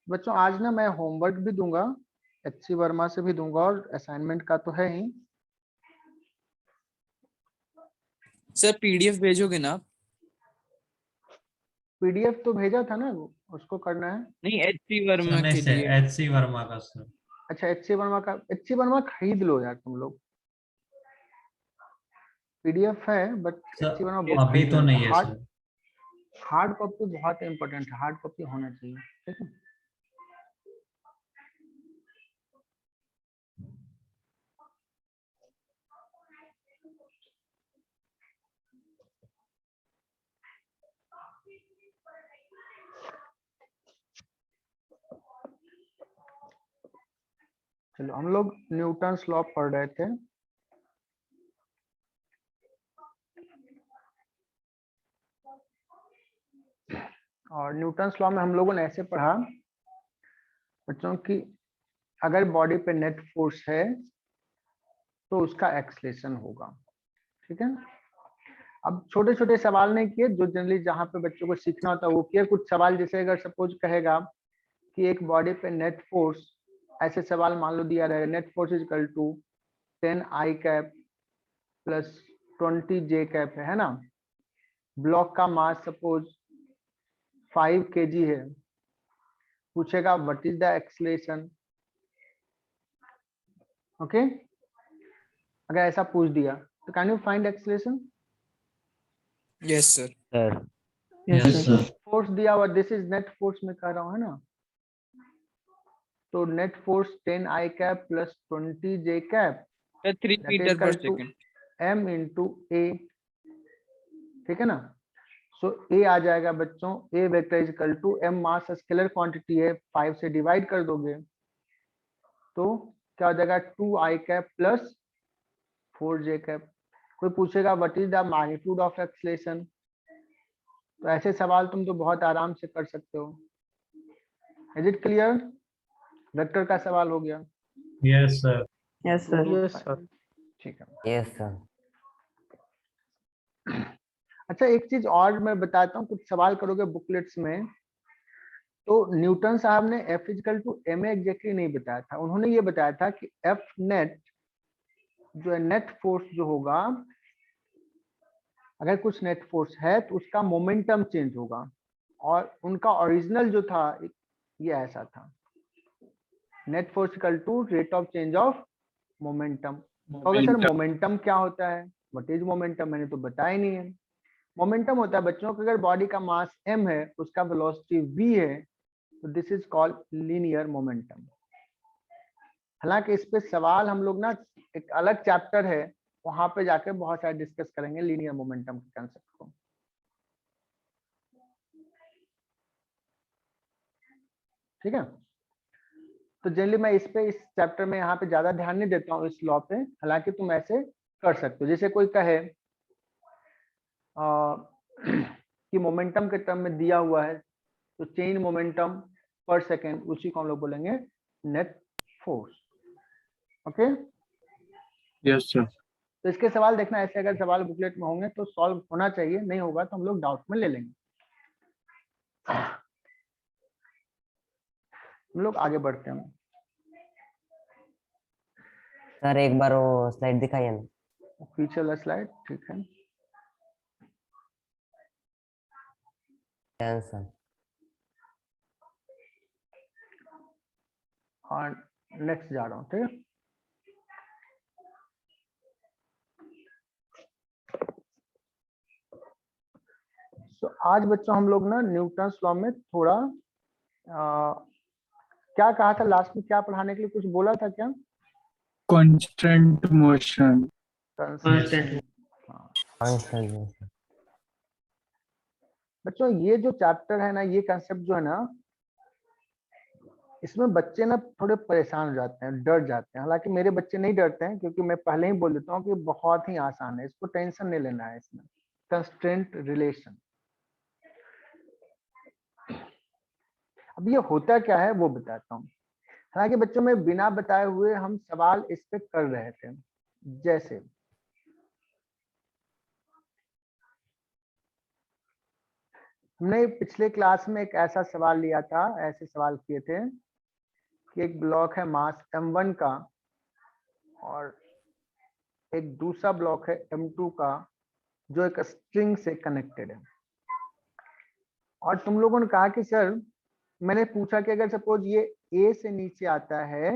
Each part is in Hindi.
बच्चों आज ना मैं होमवर्क भी दूंगा, HC वर्मा से भी दूंगा, और असाइनमेंट का तो है ही। सर पीडीएफ भेजोगे ना? PDF तो भेजा था ना, उसको करना है। नहीं, HC वर्मा समय के से लिए। HC वर्मा का सर। अच्छा HC वर्मा का, HC वर्मा खरीद लो यार तुम लोग। PDF है बट HC वर्मा बुक अभी खरीद तो लो। नहीं है सर। हार्ड कॉपी बहुत इंपॉर्टेंट है, हार्ड कॉपी होना चाहिए, ठीक है। चलो हम लोग न्यूटन्स लॉ पढ़ रहे थे। और न्यूटन्स लॉ में हम लोगों ने ऐसे पढ़ा बच्चों की, अगर बॉडी पे नेट फोर्स है तो उसका एक्सलेशन होगा, ठीक है। अब छोटे छोटे सवाल नहीं किए, जो जनरली जहाँ पे बच्चों को सीखना होता है वो किए। कुछ सवाल जैसे अगर सपोज कहेगा कि एक बॉडी पे नेट फोर्स, ऐसे सवाल मान लो दिया रहेगा, net force is equal to 10 I cap plus 20 J cap है ना। ब्लॉक का मास सपोज 5 kg है, पूछेगा what is the acceleration. Okay, अगर ऐसा पूछ दिया तो can you find acceleration? Yes sir. Sir yes sir. Force दिया हुआ, दिस इज नेट फोर्स में कह रहा हूँ, है ना। तो net force 10 I cap plus 20 J cap 3 that is metre per equal to second. M into A, ठीक है ना। सो A आ जाएगा बच्चों, A vector is equal to M mass scalar quantity है, 5 से डिवाइड कर दोगे तो क्या हो जाएगा 2 I cap plus 4 J cap. कोई पूछेगा what is the magnitude of acceleration, तो ऐसे सवाल तुम तो बहुत आराम से कर सकते हो। Is it clear? वेक्टर का सवाल हो गया। Yes sir. यस सर ठीक है। यस सर अच्छा एक चीज और मैं बताता हूँ, कुछ सवाल करोगे बुकलेट्स में तो न्यूटन साहब ने F equal to ma exactly नहीं बताया था। उन्होंने ये बताया था कि F नेट जो है, नेट फोर्स जो होगा, अगर कुछ नेट फोर्स है तो उसका मोमेंटम चेंज होगा। और उनका ओरिजिनल जो था ये ऐसा था, net force equal to rate of change of momentum. Okay sir momentum क्या होता है, व्हाट इज मोमेंटम, मैंने तो बताया ही नहीं है। मोमेंटम होता है बच्चों कि अगर बॉडी का मास m है, उसका वेलोसिटी v है, तो this is called linear momentum. हालांकि इस पे सवाल हम लोग ना एक अलग चैप्टर है, वहां पे जाके बहुत सारे डिस्कस करेंगे लीनियर मोमेंटम के कंसेप्ट को, ठीक है। तो जनरली मैं इस चैप्टर में यहाँ पे ज्यादा ध्यान नहीं देता हूँ इस लॉ पे। हालांकि तुम ऐसे कर सकते हो, जैसे कोई कहे कि मोमेंटम के टर्म में दिया हुआ है तो चेंज मोमेंटम पर सेकेंड, उसी को हम लोग बोलेंगे net force. Okay yes sir. तो इसके सवाल देखना, ऐसे अगर सवाल बुकलेट में होंगे तो सॉल्व होना चाहिए, नहीं होगा तो हम लोग डाउट में ले लेंगे। हम लोग आगे बढ़ते हैं। सर एक बार वो स्लाइड दिखाइए ना। पीछे वाला स्लाइड, ठीक है। यस सर और नेक्स्ट जा रहा हूँ, ठीक है। तो आज बच्चों हम लोग ना न्यूटन्स लॉ में थोड़ा क्या कहा था लास्ट में, क्या पढ़ाने के लिए कुछ बोला था क्या? Constant motion. बच्चों ये जो चैप्टर है ना, ये कंसेप्ट जो है ना, इसमें बच्चे ना थोड़े परेशान हो जाते हैं, डर जाते हैं। हालांकि मेरे बच्चे नहीं डरते हैं, क्योंकि मैं पहले ही बोल देता हूँ कि बहुत ही आसान है, इसको टेंशन नहीं लेना है। इसमें कंस्ट्रेंट रिलेशन, अब ये होता क्या है वो बताता हूँ। हालांकि बच्चों में बिना बताए हुए हम सवाल इस पे कर रहे थे, जैसे हमने पिछले क्लास में एक ऐसा सवाल लिया था, ऐसे सवाल किए थे कि एक ब्लॉक है मास m1 का और एक दूसरा ब्लॉक है m2 का जो एक स्ट्रिंग से कनेक्टेड है। और तुम लोगों ने कहा कि सर, मैंने पूछा कि अगर सपोज ये A से नीचे आता है,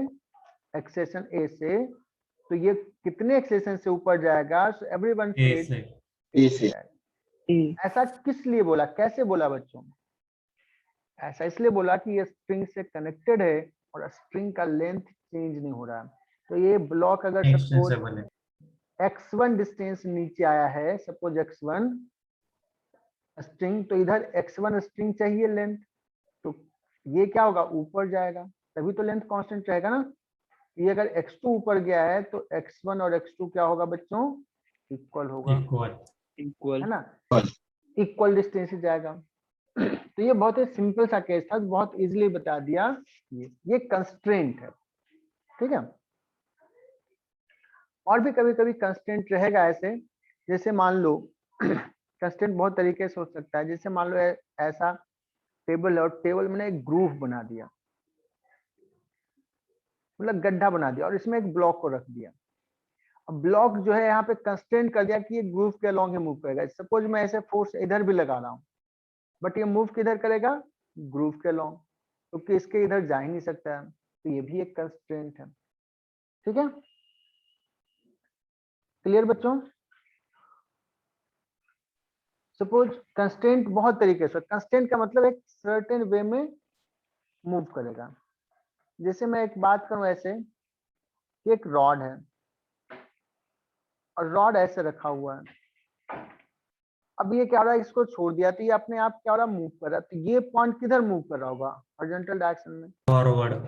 एक्सेशन A से, तो ये कितने एक्सेशन से ऊपर जाएगा? सो एवरीवन ए सेड से A से जाएगा। ऐसा किस लिए बोला, कैसे बोला बच्चों? ऐसा इसलिए बोला कि ये स्ट्रिंग से कनेक्टेड है और स्ट्रिंग का लेंथ चेंज नहीं हो रहा है। तो ये ब्लॉक अगर सपोज एक्सटेंसिबल है। x1 डिस्टेंस नीचे आया है, सपोज x1 स्ट्रिंग, तो इधर x1 स्ट्रिंग चाहिए लेंथ, तो ये क्या होगा? ऊपर जाएगा, तभी तो लेंथ कांस्टेंट रहेगा ना। ये अगर x2 ऊपर गया है तो x1 और x2 क्या होगा बच्चों? इक्वल होगा, इक्वल। इक्वल है ना? इक्वल डिस्टेंस ही जाएगा। तो ये बहुत ही सिंपल सा केस था, बहुत इजीली बता दिया। ये कंस्ट्रेंट है, ठीक है। और भी कभी कभी कंस्ट्रेंट रहेगा ऐसे, जैसे मान लो कंस्ट्रेंट बहुत तरीके से हो सकता है। जैसे मान लो ऐसा टेबल है और टेबल में एक ग्रूव बना दिया, मतलब गड्ढा बना दिया और इसमें एक ब्लॉक को रख दिया। अब ब्लॉक जो है यहाँ पे कंस्ट्रेंट कर दिया कि ये ग्रूव के अलॉन्ग ही मूव करेगा। सपोज मैं ऐसे फोर्स इधर भी लगा रहा हूँ, बट ये मूव किधर करेगा? ग्रूव के अलॉन्ग, क्योंकि इसके इधर जा ही नहीं सकता है। तो ये भी एक कंस्ट्रेंट है, ठीक है। क्लियर बच्चों? सपोज कंस्ट्रेंट बहुत तरीके से, कंस्ट्रेंट का मतलब एक सर्टेन वे में मूव करेगा। जैसे मैं एक बात करूं ऐसे कि एक रॉड है और रॉड ऐसे रखा हुआ है। अब ये क्या हो रहा है? इसको छोड़ दिया तो ये अपने आप क्या हो रहा है? मूव कर रहा है। तो ये पॉइंट किधर मूव कर रहा होगा? हॉरिजॉन्टल डायरेक्शन में, फॉरवर्ड।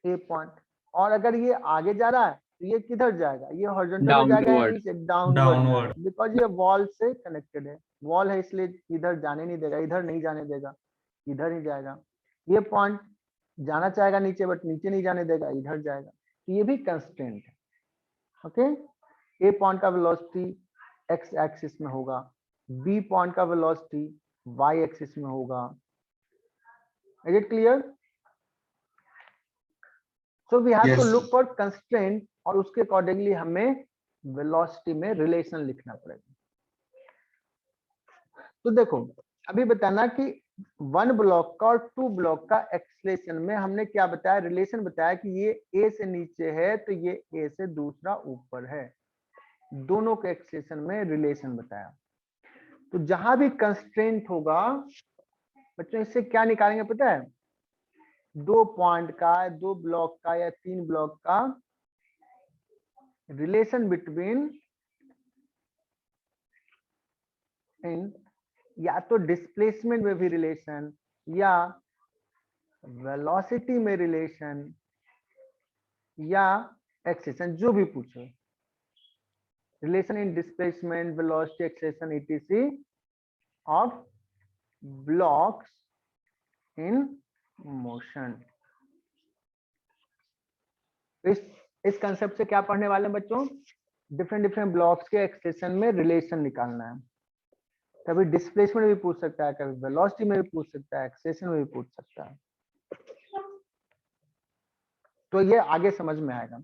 ये पॉइंट। और अगर ये आगे जा रहा है तो ये किधर जाएगा? ये हॉरिजॉन्टल में जाएगा या नीचे? डाउनवर्ड, बिकॉज ये वॉल से कनेक्टेड है। वॉल है इसलिए इधर जाने नहीं देगा, इधर नहीं जाने देगा, इधर ही जाएगा। ये पॉइंट जाना चाहेगा नीचे, बट नीचे नहीं जाने देगा, इधर जाएगा। तो ये भी कंस्ट्रेंट है, ओके। ए पॉइंट का वेलोसिटी एक्स एक्सिस में होगा, बी पॉइंट का वेलोसिटी वाई एक्सिस में होगा। Is it clear? So we have to look for constraint और उसके अकॉर्डिंगली हमें वेलोसिटी में रिलेशन लिखना पड़ेगा। तो देखो, अभी बताना कि 1 ब्लॉक का और 2 ब्लॉक का एक्सेलरेशन में हमने क्या बताया? रिलेशन बताया कि ये ए से नीचे है तो ये ए से दूसरा ऊपर है। दोनों के एक्सेलरेशन में रिलेशन बताया। तो जहां भी कंस्ट्रेंट होगा बच्चों, इससे क्या निकालेंगे पता है? 2 पॉइंट का, 2 ब्लॉक का या 3 ब्लॉक का रिलेशन बिटवीन इन, या तो डिस्प्लेसमेंट में भी रिलेशन या वेलोसिटी में रिलेशन या एक्सेलेरेशन, जो भी पूछो। Relation in displacement, velocity, acceleration etc of blocks in motion. इस कंसेप्ट से क्या पढ़ने वाले हैं बच्चों? डिफरेंट ब्लॉक्स के एक्सेलेरेशन में रिलेशन निकालना है। कभी डिस्प्लेसमेंट भी पूछ सकता है, कभी वेलोसिटी में भी पूछ सकता है, एक्सेलेरेशन में भी पूछ सकता है। तो ये आगे समझ में आएगा।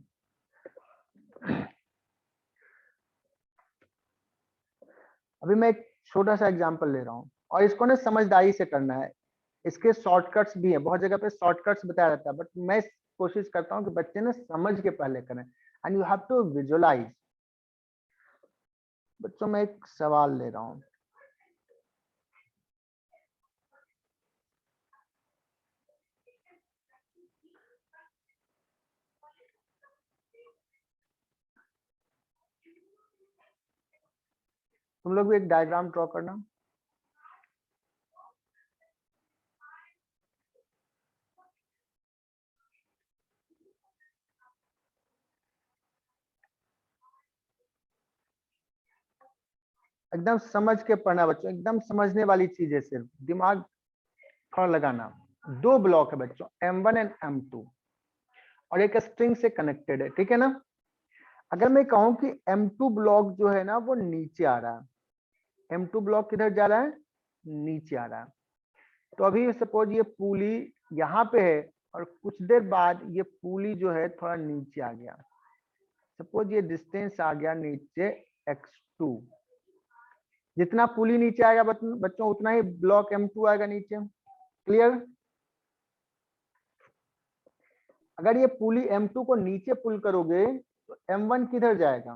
अभी मैं एक छोटा सा एग्जांपल ले रहा हूँ और इसको ना समझदारी से करना है। इसके शॉर्टकट्स भी हैं, बहुत जगह पे शॉर्टकट्स बताया रहता है, बट मैं कोशिश करता हूँ कि बच्चे ना समझ के पहले करें। And you have to visualize. बच्चों, मैं एक सवाल ले रहा हूँ। तुम लोग भी एक डायग्राम ड्रॉ करना। एकदम समझ के पढ़ना बच्चों, एकदम समझने वाली चीज है, सिर्फ दिमाग थोड़ा लगाना। 2 ब्लॉक है बच्चों, M1 एंड M2, और एक स्ट्रिंग से कनेक्टेड है, ठीक है ना। अगर मैं कहूं कि M2 ब्लॉक जो है ना वो नीचे आ रहा है, M2 ब्लॉक किधर जा रहा है? नीचे आ रहा है। तो अभी सपोज ये पुली यहाँ पे है और कुछ देर बाद ये पुली जो है थोड़ा नीचे आ गया। सपोज ये डिस्टेंस आ गया नीचे x2। जितना पुली नीचे आएगा बच्चों उतना ही ब्लॉक M2 आएगा नीचे। क्लियर? अगर ये पुली M2 को नीचे पुल करोगे तो M1 किधर जाएगा?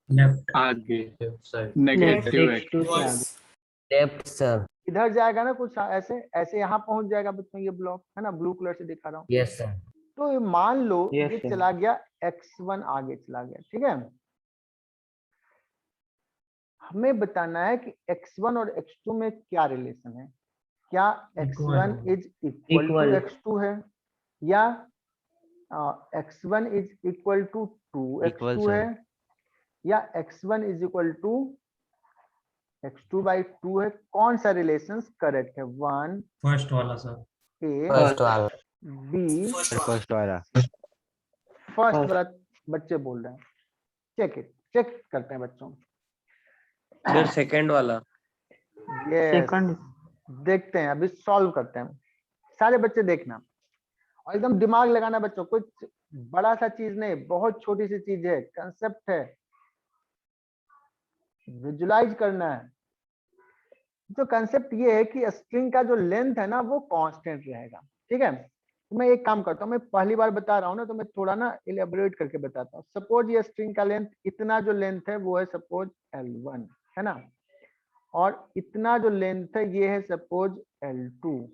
लेफ्ट आगे साइड नेगेटिव X2 से आगे लेफ्ट सर। इधर जाएगा ना, कुछ ऐसे ऐसे यहाँ पहुंच जाएगा बच्चों। ये ब्लॉक है ना, ब्लू कलर से दिखा रहा हूँ। Yes sir. तो ये मान लो Yes, ये sir. चला गया x1 आगे चला गया। ठीक है, हमें बताना है कि x1 और x2 में क्या रिलेशन है। क्या x1 is equal to x2 है या x1 is equal to 2x2 है या x1 is equal to x2/2 है? कौन सा रिलेशन करेक्ट है? 1 फर्स्ट वाला सर। A फर्स्ट वाला। B फर्स्ट वाला। फर्स्ट वाला बच्चे बोल रहे हैं। चेक करते हैं बच्चों। सर सेकंड वाला। यस, देखते हैं, अभी सॉल्व करते हैं। सारे बच्चे देखना और एकदम दिमाग लगाना बच्चों। कुछ बड़ा सा चीज नहीं, बहुत छोटी सी चीज है, कंसेप्ट है, विजुलाइज करना है। तो कंसेप्ट ये है कि स्ट्रिंग का जो लेंथ है ना वो कांस्टेंट रहेगा। ठीक है, तो मैं एक काम करता हूँ, मैं पहली बार बता रहा हूँ ना तो मैं थोड़ा ना इलेबोरेट करके बताता हूँ। सपोज ये स्ट्रिंग का लेंथ, इतना जो लेंथ है वो है सपोज L1 है ना, और इतना जो लेंथ है ये है सपोज L2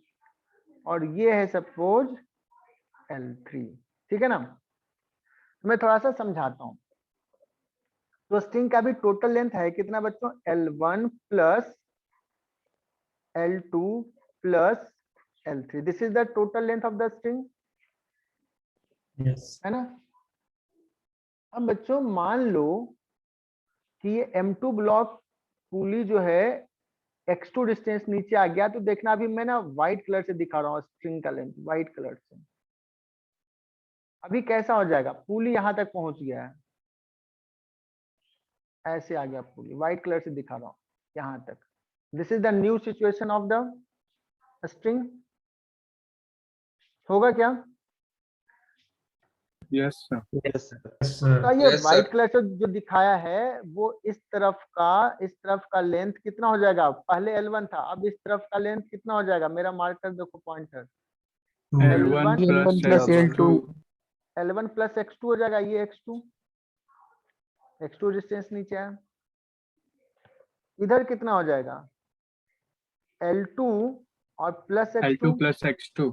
और ये है सपोज L3। ठीक है ना, मैं थोड़ा सा समझाता हूँ। तो स्ट्रिंग का भी टोटल लेंथ है कितना बच्चों? L1 plus L2 plus L3। This is the total length of the string, yes है ना। अब बच्चों मान लो कि ये M2 ब्लॉक पुली जो है x2 डिस्टेंस नीचे आ गया। तो देखना अभी मैं ना व्हाइट कलर से दिखा रहा हूँ स्ट्रिंग का लेंथ, व्हाइट कलर से। अभी कैसा हो जाएगा? पुली यहां तक पहुंच गया है, ऐसे आ गया पुली, व्हाइट कलर से दिखा रहा हूँ यहां तक। This is the new situation of the string. होगा क्या? Yes sir. यस तो सर। ये व्हाइट कलर से जो दिखाया है वो इस तरफ का लेंथ कितना हो जाएगा? पहले L1 था, अब इस तरफ का लेंथ कितना हो जाएगा? मेरा मार्कर देखो, pointer. L1 plus L2 L1 plus x2 हो जाएगा। ये x2 डिस्टेंस नीचे है। इधर कितना हो जाएगा? L2 और plus L2 x2 plus X2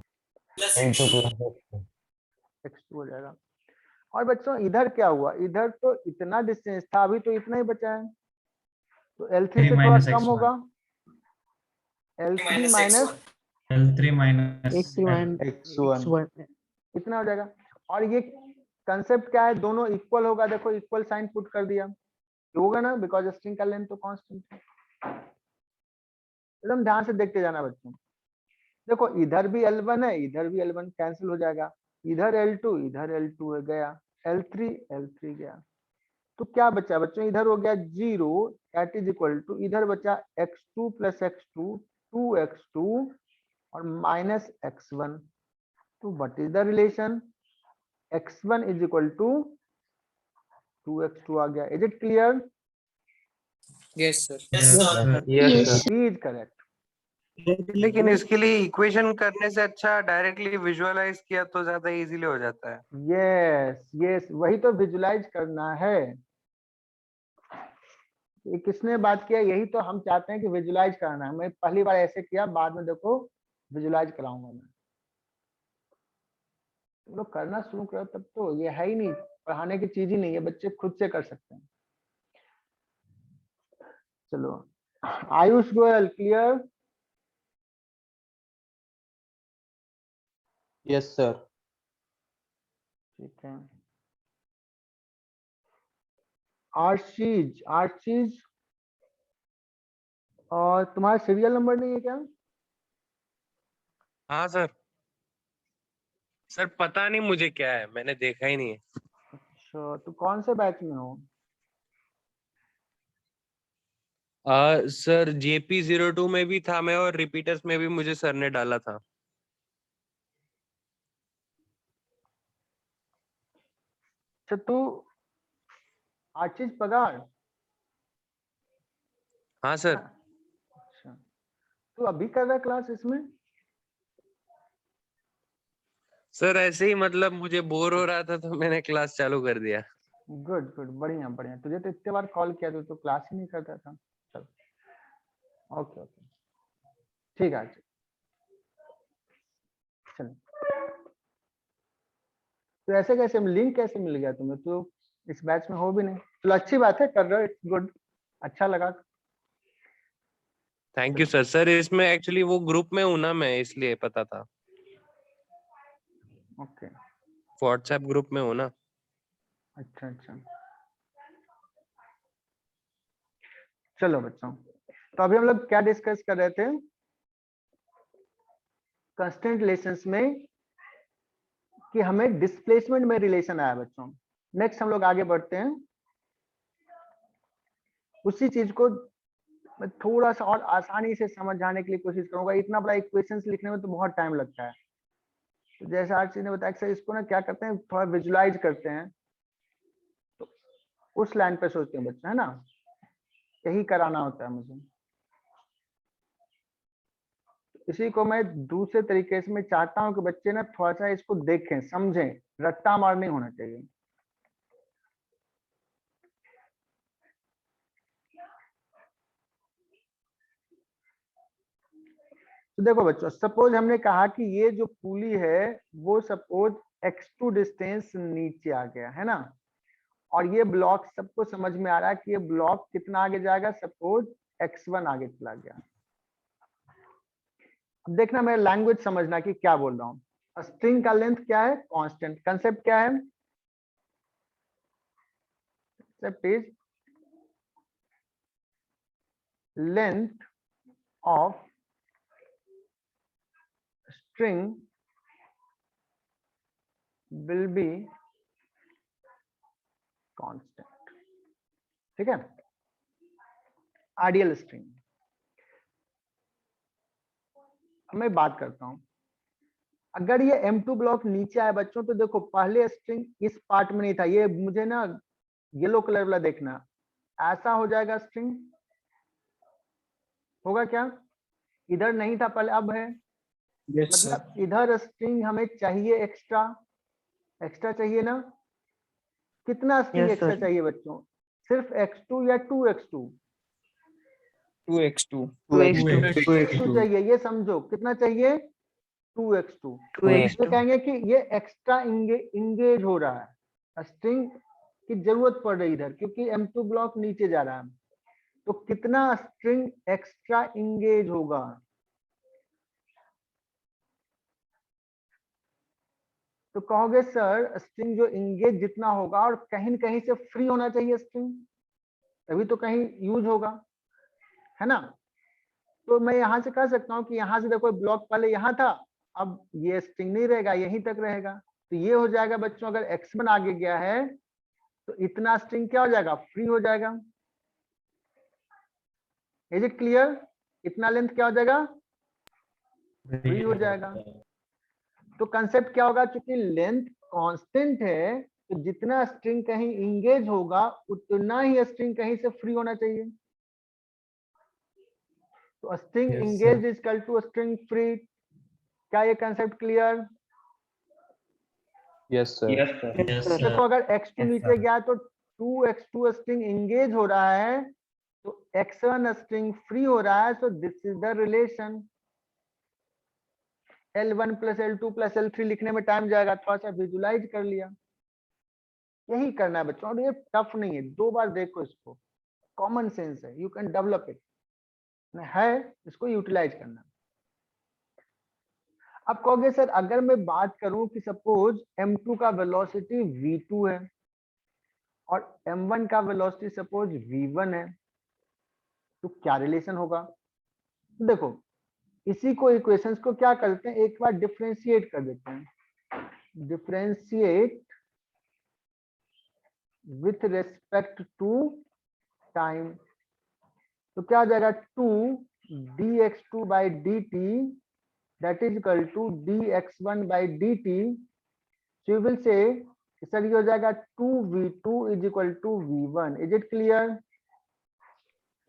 x2 हो जाएगा। और बच्चों इधर क्या हुआ? इधर तो इतना डिस्टेंस था, अभी तो इतना ही बचा है। तो L3 से थोड़ा कम होगा, L3 minus L3 minus x1 इतना हो जाएगा। और ये कंसेप्ट क्या है? दोनों इक्वल होगा। देखो इक्वल साइन पुट कर दिया, होगा ना, बिकॉज स्ट्रिंग का लेंथ तो कांस्टेंट है। एकदम ध्यान से देखते जाना बच्चों। देखो इधर भी L1 है, इधर भी L1, कैंसिल हो जाएगा। इधर L2 इधर L2 है, गया L3 गया। तो क्या बचा बच्चों? इधर हो गया 0 दैट इज इक्वल टू, इधर बचा x2 प्लस x2 2x2 और माइनस x1। तो what is the relation? x1 is equal to 2x2 आ गया। Is it clear? Yes sir. Yes sir. Is correct. लेकिन इसके लिए इक्वेशन करने से अच्छा डायरेक्टली विजुअलाइज किया तो ज्यादा इजीली हो जाता है। यस वही तो विजुलाइज करना है। ये किसने बात किया? यही तो हम चाहते हैं कि विजुलाइज करना है। मैं पहली बार ऐसे किया, बाद में देखो विजुलाइज कराऊंगा मैं। तुम लोग करना शुरू करो तब तो। ये है ही नहीं, पढ़ाने की चीज ही नहीं है, बच्चे खुद से कर सकते हैं। चलो Ayush Goyal, clear? Yes sir. ठीक है। आर्चीज और तुम्हारा सीरियल नंबर नहीं है क्या? हाँ सर। सर पता नहीं मुझे क्या है, मैंने देखा ही नहीं है। अच्छा, तो कौन से बैच में हो? सर JP02 में भी था मैं, और रिपीटर्स में भी मुझे सर ने डाला था। अच्छा तू आशीष पगार। हाँ सर। अच्छा तू अभी कर रहा है क्लास इसमें? सर ऐसे ही, मतलब मुझे बोर हो रहा था तो मैंने क्लास चालू कर दिया। गुड गुड, बढ़िया बढ़िया। तुझे तो इतने बार कॉल किया तो क्लास ही नहीं करता था। चल ओके ओके ठीक है। चल तो ऐसे कैसे लिंक कैसे मिल गया तुम्हें? तो इस बैच में हो भी नहीं। चलो अच्छी बात है, कर रहे हो, इट्स गुड, अच्छा लगा। Thank you sir. सर इसमें एक्चुअली वो ग्रुप में हूं ना मैं, इसलिए पता था। ओके व्हाट्सएप ग्रुप में हूं ना। अच्छा अच्छा। चलो बच्चों, तो अभी हम लोग क्या डिस्कस कर रहे थे? कंस्टेंट रिलेशंस में कि हमें डिस्प्लेसमेंट में रिलेशन आया बच्चों। नेक्स्ट हम लोग आगे बढ़ते हैं। उसी चीज को मैं थोड़ा सा और आसानी से समझाने के लिए कोशिश करूंगा। इतना बड़ा इक्वेशंस लिखने में तो बहुत टाइम लगता है। तो जैसे आरसी ने बताया, इसको ना क्या करते हैं, थोड़ा विजुलाइज करते हैं। तो उस लाइन पे सोचते हैं बच्चे, है ना? यही कराना होता है मुझे। इसी को मैं दूसरे तरीके से मैं चाहता हूं कि बच्चे ना थोड़ा सा इसको देखें, समझें, रट्टा मार नहीं होना चाहिए। तो देखो बच्चों, सपोज हमने कहा कि ये जो पुली है वो सपोज x2 डिस्टेंस नीचे आ गया है ना, और ये ब्लॉक सबको समझ में आ रहा है कि ये ब्लॉक कितना आगे जाएगा, सपोज x1 आगे चला गया। अब देखना, मेरा लैंग्वेज समझना कि क्या बोल रहा हूँ। स्ट्रिंग का लेंथ क्या है? कांस्टेंट। कंसेप्ट क्या है? Concept is length of string will be constant। ठीक है, आइडियल स्ट्रिंग। मैं बात करता हूं, अगर ये M2 ब्लॉक नीचे आए बच्चों, तो देखो पहले स्ट्रिंग इस पार्ट में नहीं था, ये मुझे ना येलो कलर वाला देखना, ऐसा हो जाएगा स्ट्रिंग, होगा क्या? इधर नहीं था पहले, अब है। Yes, sir. मतलब इधर स्ट्रिंग हमें चाहिए एक्स्ट्रा, एक्स्ट्रा चाहिए ना? कितना स्ट्रिंग Yes, एक्स्ट्रा sir. चाहिए बच्चों? सिर्फ x2 या 2x2? 2x2. 2x2 चाहिए, ये समझो कितना चाहिए? 2x2। 2x2. कहेंगे कि ये एक्स्ट्रा इंगेज हो रहा है, स्ट्रिंग की जरूरत पड़ रही इधर, क्योंकि M2 ब्लॉक नीचे जा रहा है। तो कितना स्ट्रिंग एक्स्ट्रा इंगेज होगा? तो कहोगे सर स्ट्रिंग जो इंगेज जितना होगा, और कहीं न कहीं से फ्री होना चाहिए स्ट्रिंग, तभी तो कहीं यूज होगा, है ना? तो मैं यहां से कह सकता हूं कि यहां से देखो ब्लॉक पहले यहां था, अब ये स्ट्रिंग नहीं रहेगा, यहीं तक रहेगा। तो ये हो जाएगा बच्चों, अगर x1 आगे गया है तो इतना स्ट्रिंग क्या हो जाएगा? फ्री हो जाएगा। Is it clear? इतना लेंथ क्या हो जाएगा? फ्री हो जाएगा। तो कंसेप्ट क्या होगा? क्योंकि लेंथ कांस्टेंट है, तो जितना स्ट्रिंग कहीं इंगेज होगा उतना ही स्ट्रिंग कहीं से फ्री होना चाहिए। तो string engage is equal to string free. क्या ये concept clear? Yes, sir. Yes, sir. देखो अगर x2 नीचे गया तो 2x2 स्ट्रिंग इंगेज हो रहा है, तो x1 स्ट्रिंग फ्री हो रहा है। So this is the relation. L1 plus L2 plus L3 लिखने में टाइम जाएगा, थोड़ा सा विजुलाइज कर लिया। यही करना है बच्चों, और ये टफ नहीं है, 2 बार देखो इसको, कॉमन सेंस है, यू कैन डेवलप इट, है इसको यूटिलाइज करना। अब कहोगे सर अगर मैं बात करूं कि सपोज M2 का वेलोसिटी V2 है और M1 का वेलोसिटी सपोज V1 है, तो क्या रिलेशन होगा? देखो इसी को इक्वेशंस को क्या करते हैं, एक बार डिफरेंशिएट कर देते हैं। Differentiate with respect to time. तो तो क्या आ जाएगा 2 dx2 by dt that is equal to dx1 by dt. So you will say sir ये हो जाएगा 2v2 is equal to v1. Is it clear?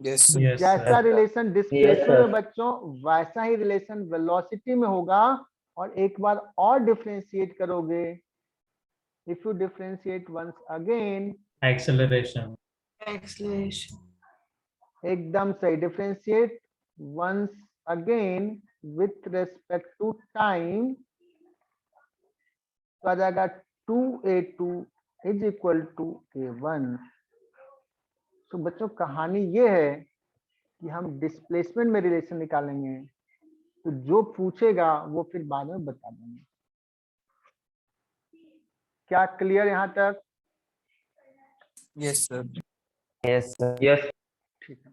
Yes, तो sir. Yes, जैसा sir. रिलेशन डिस्प्लेसमेंट में बच्चों वैसा ही रिलेशन वेलोसिटी में होगा. और एक बार और डिफरेंशिएट करोगे, if you differentiate once again, Acceleration. एकदम सही, differentiate once again with respect to time, तो आ जाएगा 2a2 is equal to a1. तो बच्चों कहानी ये है कि हम डिस्प्लेसमेंट में रिलेशन निकालेंगे, तो जो पूछेगा वो फिर बाद में बता देंगे. क्या क्लियर यहाँ तक? Yes, sir. Yes, sir. ठीक है.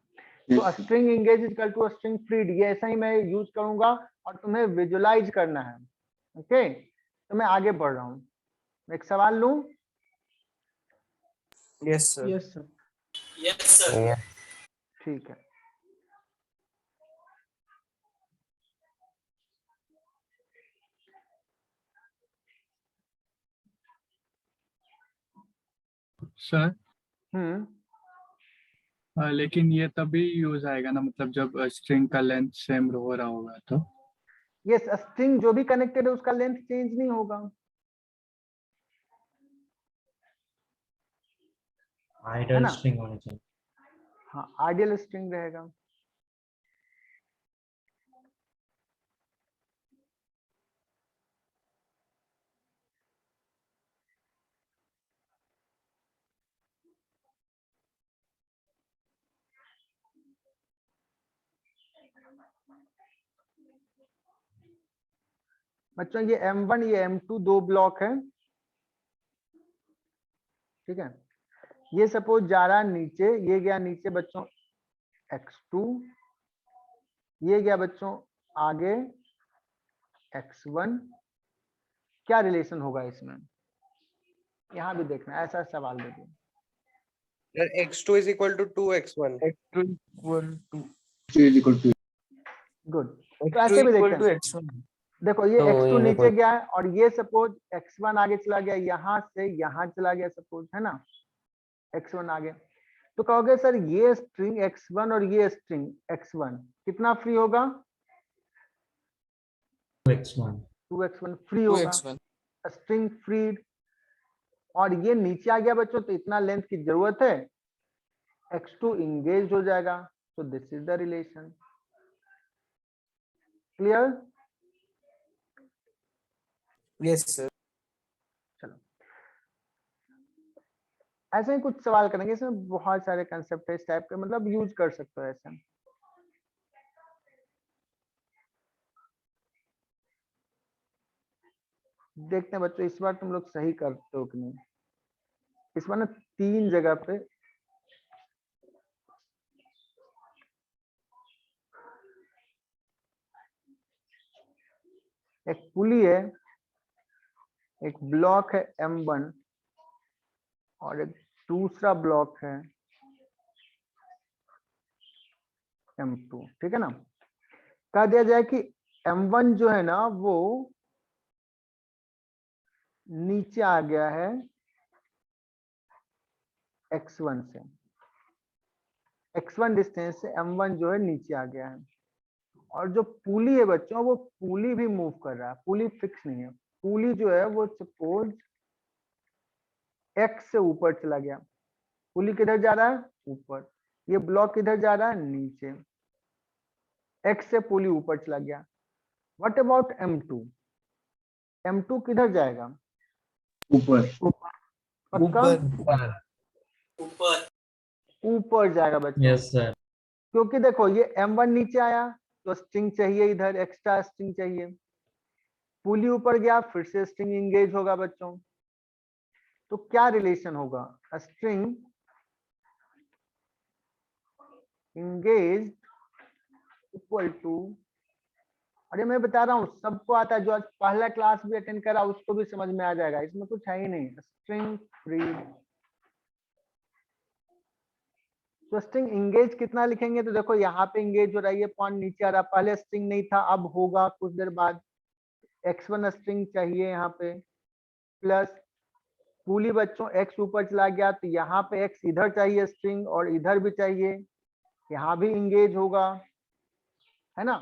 तो string engage is equal to string freed, ये ऐसा ही मैं यूज करूंगा और तुम्हें विजुअलाइज करना है. ओके, तो मैं आगे बढ़ रहा हूँ. एक सवाल लूं? Yes, sir. Yes sir. Yes. ठीक है. सर लेकिन ये तभी यूज आएगा ना, मतलब जब स्ट्रिंग का लेंथ सेम हो रहा होगा तो. यस, स्ट्रिंग जो भी कनेक्टेड है उसका लेंथ चेंज नहीं होगा. है Ideal ना? string होनी चाहिए. हाँ, आइडियल स्ट्रिंग रहेगा. बच्चों ये M1 ये M2 दो ब्लॉक है. ठीक है. ये सपोज जा रहा है नीचे, ये गया नीचे बच्चों x2, ये गया बच्चों आगे x1. क्या रिलेशन होगा इसमें? यहाँ भी देखना, ऐसा सवाल दे दिया. x2 is equal to 2x1. X2 equal to good. तो X2 ऐसे भी equal देखते to हैं. X1. देखो ये तो x2 ये नीचे देखो. गया है और ये सपोज x1 आगे चला गया, यहाँ से यहाँ चला गया सपोज, है ना, x1 आगे. तो कहोगे सर ये स्ट्रिंग x1 और ये स्ट्रिंग x1 कितना फ्री होगा? 2x1. 2x1 फ्री होगा. 2x1. String free. और ये नीचे आ गया बच्चों, तो इतना लेंथ की जरूरत है, x2 इंगेज हो जाएगा. तो this is the relation. Clear? Yes, sir. चलो ऐसे ही कुछ सवाल करेंगे, इसमें बहुत सारे कंसेप्ट है इस टाइप के, मतलब यूज कर सकते हो ऐसे. देखते हैं बच्चों इस बार तुम लोग सही करते हो कि नहीं. इस बार ना 3 जगह पे एक पुली है, एक ब्लॉक है M1 और एक दूसरा ब्लॉक है M2. ठीक है ना. कह दिया जाए कि M1 जो है ना वो नीचे आ गया है x1 से, x1 डिस्टेंस से M1 जो है नीचे आ गया है. और जो पुली है बच्चों, वो पुली भी मूव कर रहा है, पुली फिक्स नहीं है. पुली जो है वो सपोज x से ऊपर चला गया. पुली किधर जा रहा है? ऊपर. ये ब्लॉक किधर जा रहा है? नीचे. x से पुली ऊपर चला गया. What about M2? M2 किधर जाएगा? ऊपर. पक्का ऊपर जाएगा बच्चों. Yes, sir. क्योंकि देखो ये M1 नीचे आया तो स्ट्रिंग चाहिए, इधर एक्स्ट्रा स्ट्रिंग चाहिए. पुली ऊपर गया, फिर से स्ट्रिंग इंगेज होगा बच्चों. तो क्या रिलेशन होगा? स्ट्रिंग इंगेज इक्वल टू, अरे मैं बता रहा हूँ सबको आता है, जो आज पहला क्लास भी अटेंड करा उसको भी समझ में आ जाएगा, इसमें कुछ है ही नहीं. स्ट्रिंग फ्री तो स्ट्रिंग इंगेज कितना लिखेंगे, तो देखो यहाँ पे इंगेज हो रहा है, ये पॉइंट नीचे आ रहा, पहले स्ट्रिंग नहीं था अब होगा कुछ देर बाद। x1 स्ट्रिंग चाहिए यहाँ पे, प्लस पूली बच्चों x ऊपर चला गया तो यहाँ पे x इधर चाहिए स्ट्रिंग और इधर भी चाहिए, यहाँ भी इंगेज होगा, है ना।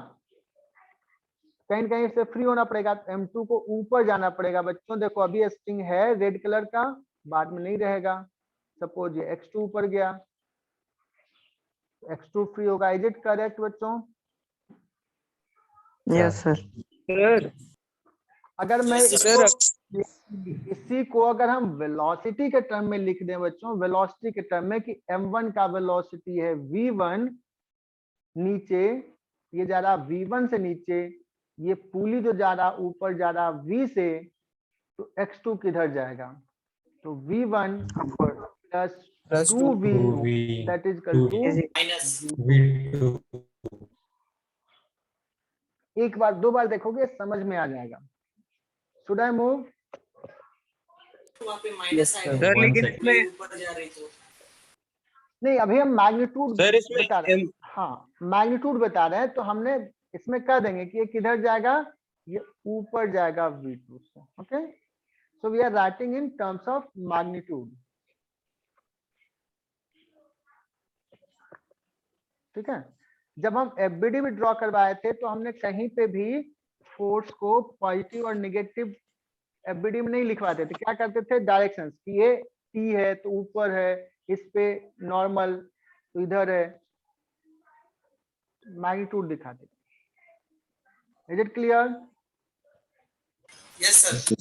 कहीं न कहीं से फ्री होना पड़ेगा, तो M2 को ऊपर जाना पड़ेगा बच्चों। देखो अभी स्ट्रिंग है रेड कलर का, बाद में नहीं रहेगा। सपोज ये x2 ऊपर गया, x2 फ्री होगा। इज इट करेक्ट बच्चों? Yes, sir. अगर मैं इसी को अगर हम वेलोसिटी के टर्म में लिख दें बच्चों, वेलोसिटी के टर्म में कि m1 का वेलोसिटी है v1, नीचे ये जा रहा v1 से नीचे, ये पुली जो जा रहा ऊपर जा रहा v से, तो x2 किधर जाएगा, तो v1 plus Plus 2v 2v that is equal to v2 एक बार दो बार देखोगे समझ में आ जाएगा। Should I move? Yes, sir. one second. नहीं, अभी हम मैग्नीट्यूड सर इसमें बता रहे हैं। हाँ मैग्नीट्यूड बता रहे हैं, तो हमने इसमें कह देंगे कि ये किधर जाएगा, ये ऊपर जाएगा v2 से। Okay, so we are writing in terms of magnitude. ठीक है, जब हम एफबीडी में ड्रॉ करवाए थे तो हमने कहीं पे भी फोर्स को पॉजिटिव और नेगेटिव एफबीडी में नहीं लिखवाते थे। क्या करते थे, डायरेक्शंस कि ये टी है तो ऊपर है, इस पे नॉर्मल तो इधर है, मैग्नीट्यूड दिखाते थे। Is it clear? Yes, sir.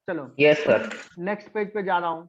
चलो यस सर। नेक्स्ट पेज पे जा रहा हूं।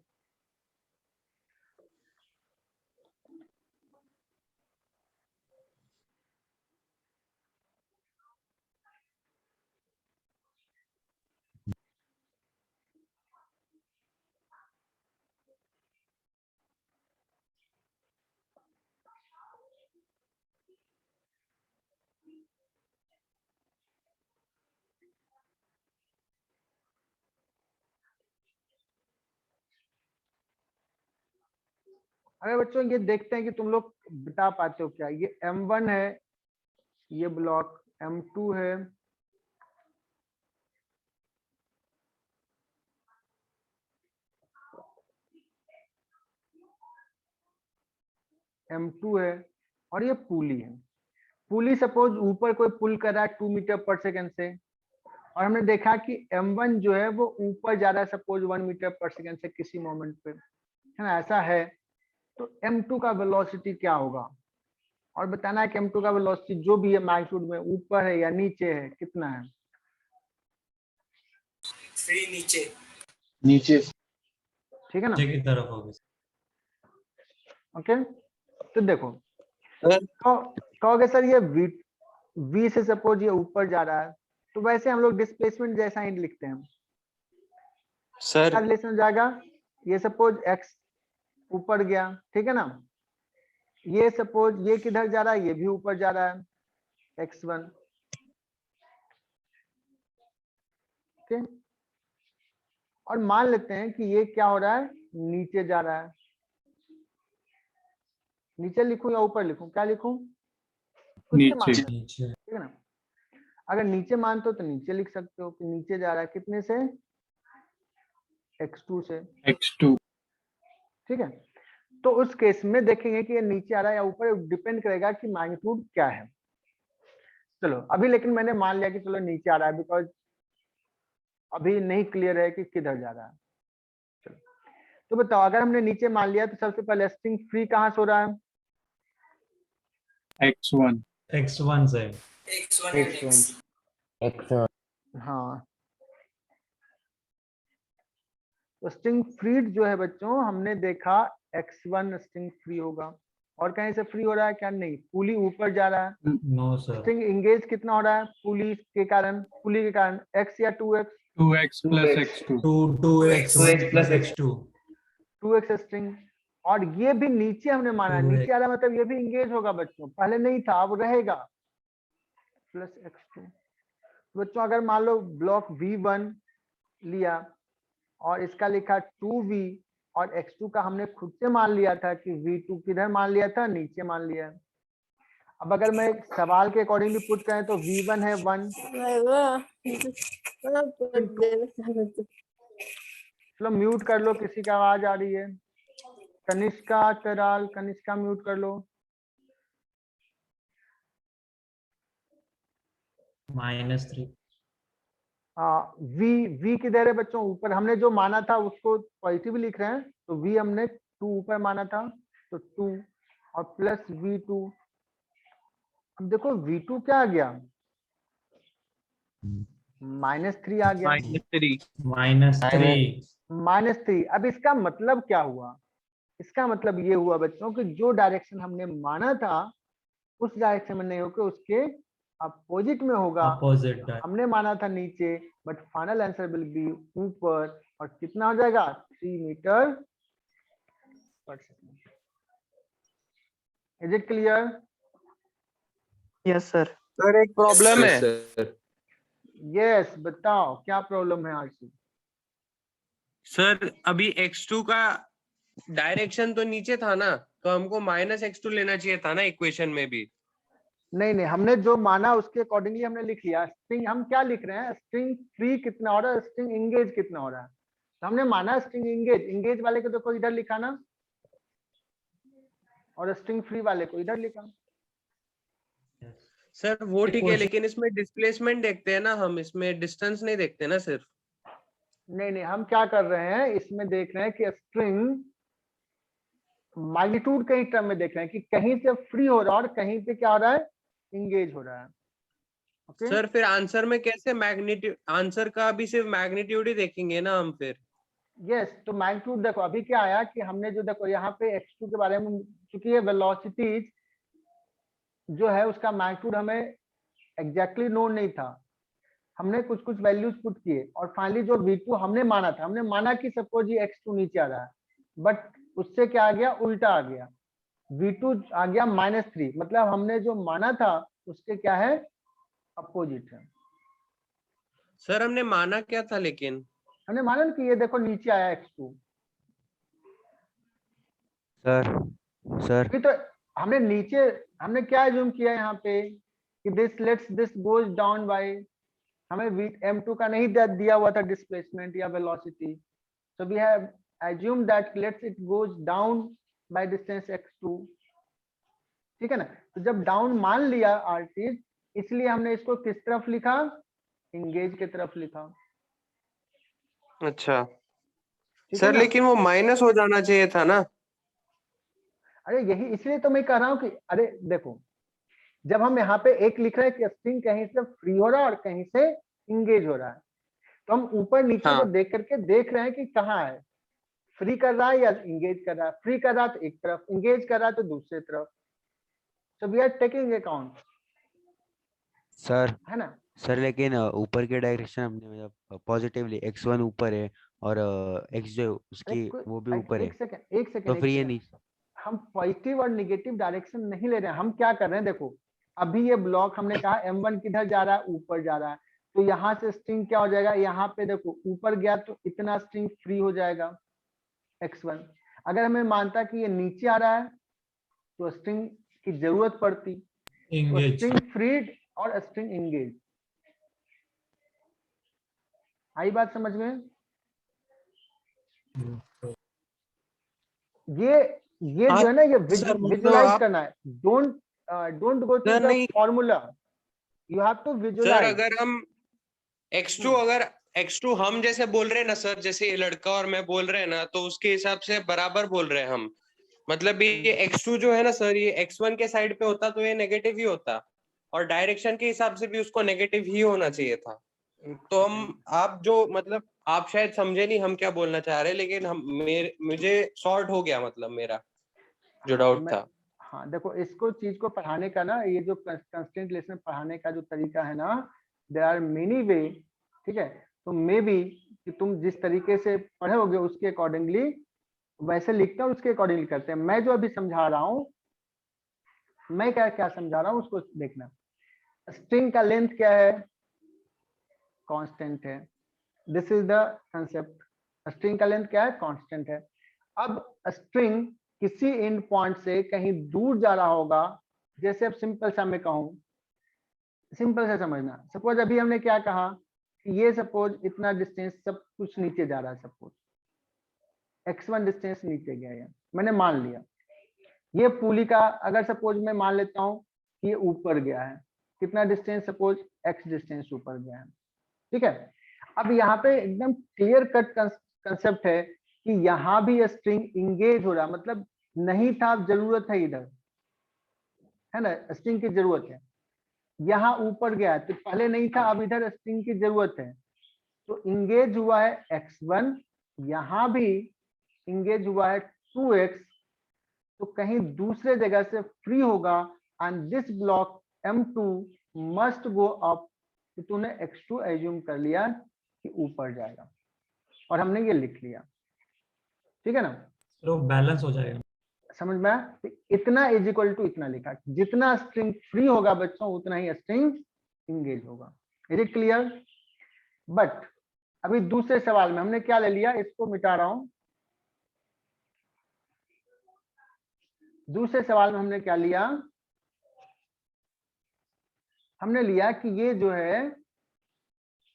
अरे बच्चों ये देखते हैं कि तुम लोग बता पाते हो क्या। ये m1 है, ये ब्लॉक m2 है, m2 है, और ये पुली है। पुली सपोज ऊपर कोई पुल कर रहा है 2 मीटर पर सेकंड से, और हमने देखा कि m1 जो है वो ऊपर जा रहा है सपोज 1 मीटर पर सेकंड से किसी मोमेंट पे, है ना, ऐसा है। तो m2 का वेलोसिटी क्या होगा, और बताना है कि m2 का वेलोसिटी जो भी है मैग्नीट्यूड में ऊपर है या नीचे है, कितना है। Free नीचे. नीचे ठीक है ना, नीचे की तरफ होगी। ओके। तो देखो कहोगे सर ये v से सपोज ये ऊपर जा रहा है, तो वैसे हम लोग डिस्प्लेसमेंट जैसा ही लिखते हैं। सर क्या रिलेशन हो जाएगा, ये सपोज x ऊपर गया, ठीक है ना, ये सपोज ये किधर जा रहा है, ये भी ऊपर जा रहा है x1। ओके, और मान लेते हैं कि ये क्या हो रहा है, नीचे जा रहा है। नीचे लिखूं या ऊपर लिखूं, क्या लिखूं? खुद से मान नीचे। लेते हैं, नीचे ठीक है ना। अगर नीचे मानते हो तो नीचे लिख सकते हो कि नीचे जा रहा है कितने से, x2 से। x2 ठीक है, तो उस केस में देखेंगे कि ये नीचे आ रहा है या ऊपर, डिपेंड करेगा कि मैग्नीट्यूड क्या है। चलो अभी लेकिन मैंने मान लिया कि चलो नीचे आ रहा है, बिकॉज अभी नहीं क्लियर है कि किधर जा रहा है। चलो तो बताओ, अगर हमने नीचे मान लिया तो सबसे पहले स्ट्रिंग फ्री कहाँ से हो रहा है, x1 x1 से X1 and X. एक्स हाँ। तो स्ट्रिंग फ्रीड जो है बच्चों, हमने देखा x1 स्ट्रिंग फ्री होगा, और कहीं से फ्री हो रहा है क्या, नहीं, पुली ऊपर जा रहा है। नो सर स्ट्रिंग इंगेज कितना हो रहा है, पुली के कारण x या 2x, 2x plus x2 2x plus x2 2x string. और ये भी नीचे हमने माना, 2x नीचे आ रहा है मतलब ये भी इंगेज होगा बच्चों, पहले नहीं था अब रहेगा, प्लस x2। बच्चों अगर मान लो ब्लॉक v1 लिया और इसका लिखा 2v और x2 का हमने खुद से मान लिया था कि v2 किधर मान लिया था, नीचे मान लिया है। अब अगर मैं सवाल के अकॉर्डिंगली पुट करें तो v1 है 1, चलो म्यूट कर लो, किसी की आवाज आ रही है। कनिष्का तराल, कनिष्का म्यूट कर लो। -3 v किधर है बच्चों, ऊपर हमने जो माना था उसको पॉजिटिव लिख रहे हैं, तो v हमने 2 ऊपर माना था, तो 2 और प्लस v2। अब देखो v2 क्या आ गया, -3 आ गया, -3। अब इसका मतलब क्या हुआ, इसका मतलब ये हुआ बच्चों कि जो डायरेक्शन हमने माना था उस डायरेक्शन में नहीं होकर उसके अपोजिट में होगा। ऑपोजिट हमने माना था नीचे, but final answer will be ऊपर, और कितना हो जाएगा 3 मीटर पर second. Is it clear? Yes sir. Sir एक प्रॉब्लम है। यस, बताओ क्या प्रॉब्लम है आरसी? सर अभी x2 का डायरेक्शन तो नीचे था ना, तो हमको -x2 लेना चाहिए था ना इक्वेशन में भी। नहीं, हमने जो माना उसके अकॉर्डिंगली हमने लिख लिया। स्ट्रिंग हम क्या लिख रहे हैं, स्ट्रिंग फ्री कितना हो रहा है, स्ट्रिंग इंगेज कितना हो रहा है, तो हमने माना स्ट्रिंग इंगेज वाले को देखो इधर लिखा ना, और स्ट्रिंग फ्री वाले को इधर लिखा। सर वो ठीक है, लेकिन इसमें डिस्प्लेसमेंट देखते हैं ना हम, इसमें डिस्टेंस नहीं देखते ना सिर्फ। नहीं, हम क्या कर रहे हैं, इसमें देख रहे हैं कि स्ट्रिंग मैग्नीट्यूड के टर्म में देख रहे हैं कि कहीं से फ्री हो रहा है और कहीं पे क्या हो रहा है, इंगेज हो रहा है। ओके सर फिर आंसर में कैसे मैग्नीट्यूड, आंसर का भी सिर्फ मैग्नीट्यूड ही देखेंगे ना हम फिर। यस, तो मैग्नीट्यूड देखो अभी क्या आया कि हमने जो देखो यहाँ पे x2 के बारे में, चूंकि ये वेलोसिटी जो है उसका मैग्नीट्यूड हमें एग्जैक्टली नोन नहीं था, हमने कुछ कुछ वैल्यूज पुट किए, और फाइनली जो v2 हमने माना था, हमने माना कि सपोज ये x2 नीचे आ रहा है, बट उससे क्या आ गया, उल्टा आ गया, v2 आ गया -3, मतलब हमने जो माना था उसके क्या है, अपोजिट है। सर हमने माना क्या था, लेकिन हमने माना कि ये देखो नीचे आया x2, सर अभी तो हमने नीचे, हमने क्या एज्यूम किया यहाँ पे कि दिस गोज डाउन बाय, हमें m2 का नहीं दिया हुआ था डिस्प्लेसमेंट या velocity, so we have assumed that let's it goes down by distance x2, ठीक है ना। तो जब डाउन मान लिया आर्टिस्ट, इसलिए हमने इसको किस तरफ लिखा, इंगेज की तरफ लिखा। अच्छा ठीक है सर, ना? लेकिन वो माइनस हो जाना चाहिए था ना। अरे यही इसलिए तो मैं कह रहा हूँ कि अरे देखो, जब हम यहाँ पे एक लिख रहे हैं कि स्ट्रिंग कहीं से फ्री हो रहा है और कहीं से इंगेज हो रहा है, तो हम ऊपर नीचे हाँ। को देख करके देख रहे हैं कि कहाँ है, फ्री कर रहा है या इंगेज कर रहा है, फ्री कर रहा है तो एक तरफ, इंगेज कर रहा है तो दूसरी तरफ, so we are taking account, sir है ना। सर लेकिन ऊपर के डायरेक्शन हमने मतलब पॉजिटिवली x1 ऊपर है और x जो उसकी वो भी ऊपर है, एक तो सेकंड फिर ये नीचे। हम पॉजिटिव और निगेटिव डायरेक्शन नहीं ले रहे हैं, हम क्या कर रहे हैं, देखो अभी ये ब्लॉक हमने कहा m1 किधर जा रहा है, ऊपर जा रहा है, तो यहाँ से स्ट्रिंग क्या हो जाएगा, यहाँ पे देखो ऊपर गया तो इतना स्ट्रिंग फ्री हो जाएगा x1। अगर हमें मानता कि ये नीचे आ रहा है तो स्ट्रिंग की जरूरत पड़ती, तो इंगेज स्ट्रिंग फ्रीड और स्ट्रिंग इंगेज। आई बात समझ में? ये जो है ना, ये विजुअलाइज करना है, don't go to the formula, you have to sir visualize. अगर हम x2 हम जैसे बोल रहे हैं ना सर, जैसे ये लड़का और मैं बोल रहे हैं ना, तो उसके हिसाब से बराबर बोल रहे हैं हम। मतलब ये x2 जो है ना सर, ये x1 के साइड पे होता तो ये नेगेटिव ही होता, और डायरेक्शन के हिसाब से भी उसको नेगेटिव ही होना चाहिए था। तो हम, आप जो मतलब आप शायद समझे नहीं हम क्या बोलना चाह रहे, लेकिन मुझे सॉर्ट हो गया, मतलब मेरा जो डाउट था। हाँ देखो, इसको चीज को पढ़ाने का ना, ये जो कंस्ट्रेंट लेसन पढ़ाने का जो तरीका है ना, देयर आर मेनी वे, ठीक है। तो मे बी कि तुम जिस तरीके से पढ़ोगे उसके अकॉर्डिंगली वैसे लिखते हैं और उसके अकॉर्डिंगली करते हैं। मैं जो अभी समझा रहा हूँ, मैं क्या क्या समझा रहा हूँ उसको देखना। स्ट्रिंग का लेंथ क्या है, कांस्टेंट है, this is the concept. String का लेंथ क्या है, कांस्टेंट है। अब स्ट्रिंग किसी एंड पॉइंट से कहीं दूर जा रहा होगा, जैसे अब सिंपल सा मैं कहूं, सिंपल से समझना, सपोज अभी हमने क्या कहा कि ये सपोज इतना डिस्टेंस सब कुछ नीचे जा रहा है, सपोज x1 डिस्टेंस नीचे गया है, मैंने मान लिया। ये पुली का अगर सपोज मैं मान लेता हूं कि ये ऊपर गया है, कितना डिस्टेंस, सपोज x डिस्टेंस ऊपर गया है, ठीक है। अब यहाँ पे एकदम क्लियर कट कंसेप्ट है कि यहाँ भी स्ट्रिंग इंगेज हो रहा, मतलब नहीं था, अब जरूरत है इधर, है ना, स्ट्रिंग की जरूरत है। यहाँ ऊपर गया तो पहले नहीं था, अब इधर स्ट्रिंग की जरूरत है, तो इंगेज हुआ है x1, यहाँ भी इंगेज हुआ है 2x, तो कहीं दूसरे जगह से फ्री होगा, and this block m2 must go up, तो तूने x2 एज्यूम कर लिया कि ऊपर जाएगा, और हमने ये लिख लिया, ठीक है ना। तो बैलेंस हो जाएगा। समझ में आया? इतना इज इक्वल टू इतना लिखा, जितना स्ट्रिंग फ्री होगा बच्चों उतना ही स्ट्रिंग इंगेज होगा। Is it clear? बट अभी दूसरे सवाल में हमने क्या ले लिया, इसको मिटा रहा हूं। दूसरे सवाल में हमने क्या लिया, हमने लिया कि ये जो है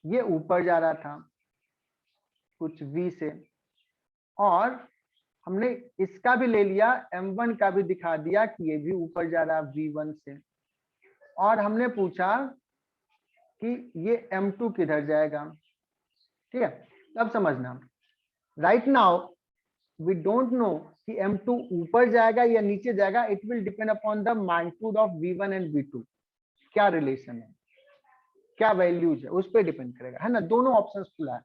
ये ऊपर जा रहा था कुछ v से, और हमने इसका भी ले लिया, m1 का भी दिखा दिया कि ये भी ऊपर जा रहा v1 से, और हमने पूछा कि ये m2 किधर जाएगा, ठीक है। तब समझना, right now we don't know कि m2 ऊपर जाएगा या नीचे जाएगा, it will depend upon the magnitude of v1 and v2, क्या रिलेशन है, क्या वैल्यूज है, उस पर डिपेंड करेगा, है ना। दोनों ऑप्शंस खुला है,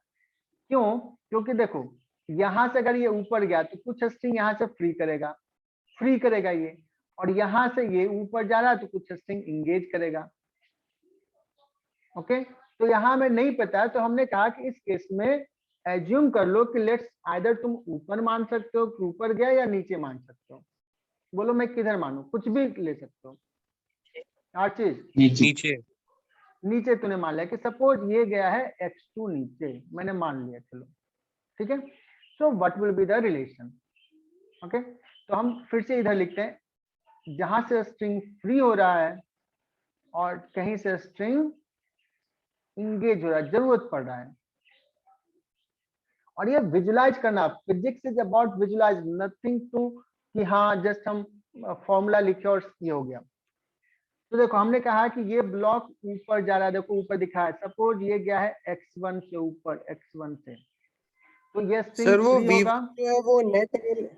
क्यों? क्योंकि देखो यहां से अगर ये ऊपर गया तो कुछ स्ट्रिंग यहां से फ्री करेगा ये, और यहां से ये ऊपर जा रहा है तो कुछ स्ट्रिंग इंगेज करेगा, ओके। तो यहां में नहीं पता है, तो हमने कहा कि इस केस में एज्यूम कर लो कि लेट्स आइदर तुम ऊपर मान सकते हो कि ऊपर गया, या नीचे मान सकते हो। बोलो मैं किधर मानूं, कुछ भी ले सकते हो, हर चीज नीचे। नीचे तूने मान लिया कि सपोज ये गया है x2 नीचे, मैंने मान लिया, चलो ठीक है। So what will be the relation, okay. तो हम फिर से इधर लिखते हैं, जहां से स्ट्रिंग फ्री हो रहा है और कहीं से स्ट्रिंग इंगेज हो रहा है, जरूरत पड़ रहा है, और ये विजुलाइज करना, physics is about visualize, nothing to कि हाँ जस्ट हम फॉर्मूला लिखे और ये हो गया। तो देखो हमने कहा कि ये ब्लॉक ऊपर जा रहा है, देखो ऊपर दिखा है, सपोज ये गया है x1 से ऊपर, x1 से, तो ये स्ट्रिंग सर वो फ्री v1 होगा। जो है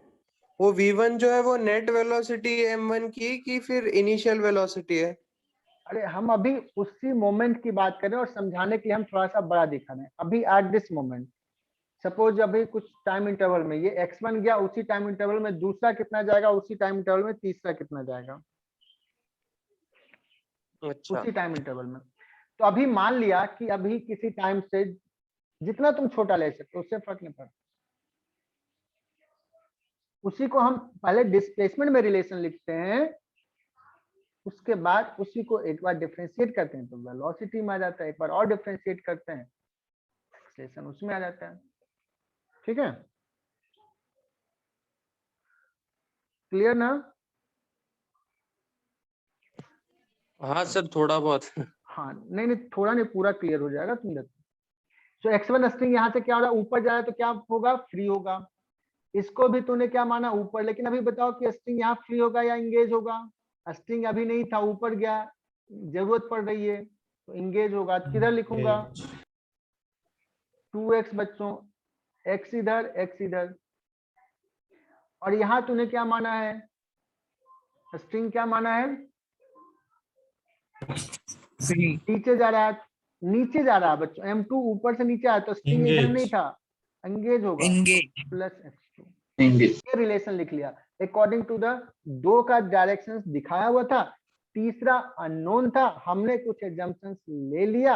वो v1 जो है वो नेट वेलोसिटी m1 की कि फिर इनिशियल वेलोसिटी है? अरे हम अभी उसी मोमेंट की बात करें, और समझाने के लिए हम थोड़ा सा बड़ा दिखा रहे हैं, अभी एट दिस मोमेंट। सपोज अभी कुछ टाइम इंटरवल में ये x1 गया, उसी टाइम इंटरवल में दूसरा कितना जाएगा, उसी टाइम इंटरवल में तीसरा कितना जाएगा, अच्छा। उसी टाइम इंटरवल में। तो अभी मान लिया कि अभी किसी टाइम से जितना तुम छोटा ले सकते हो, उससे फर्क नहीं पड़ता, उसी को हम पहले डिस्प्लेसमेंट में रिलेशन लिखते हैं, उसके बाद उसी को एक बार डिफरेंशिएट करते हैं तो वेलोसिटी में आ जाता है, एक बार और डिफरेंशिएट करते हैं एक्सेलरेशन उसमें आ जाता है, ठीक है। क्लियर ना? हाँ सर थोड़ा बहुत। हाँ नहीं थोड़ा नहीं, पूरा क्लियर हो जाएगा, तुम देखो। सो x1 स्ट्रिंग यहाँ से क्या हो रहा है, ऊपर जा रहा है, तो क्या होगा, फ्री होगा। इसको भी तूने क्या माना, ऊपर, लेकिन अभी बताओ कि स्ट्रिंग यहाँ फ्री होगा या इंगेज होगा। स्ट्रिंग अभी नहीं था, ऊपर गया, जरूरत पड़ रही है तो इंगेज होगा। किधर लिखूंगा, 2x बच्चों, x इधर, और यहाँ तूने क्या माना है, स्ट्रिंग क्या माना है, नीचे जा रहा है, नीचे जा रहा है बच्चों, m2 ऊपर से नीचे आया तो स्ट्रिंग इधर नहीं था, एंगेज होगा, प्लस x2, ये रिलेशन लिख लिया अकॉर्डिंग टू द, दो का डायरेक्शंस दिखाया हुआ था, तीसरा अननोन था, हमने कुछ एग्जाम्पल्स ले लिया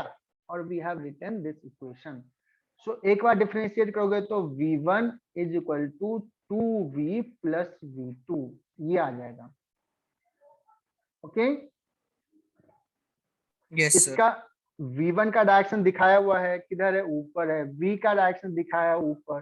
और we have written this equation. So एक बार डिफरेंशिएट करोगे तो v1 is equal to 2v plus v2, ये आ जाएगा, ओके। इसका v1 का डायरेक्शन दिखाया हुआ है, किधर है, ऊपर है, v का डायरेक्शन दिखाया ऊपर,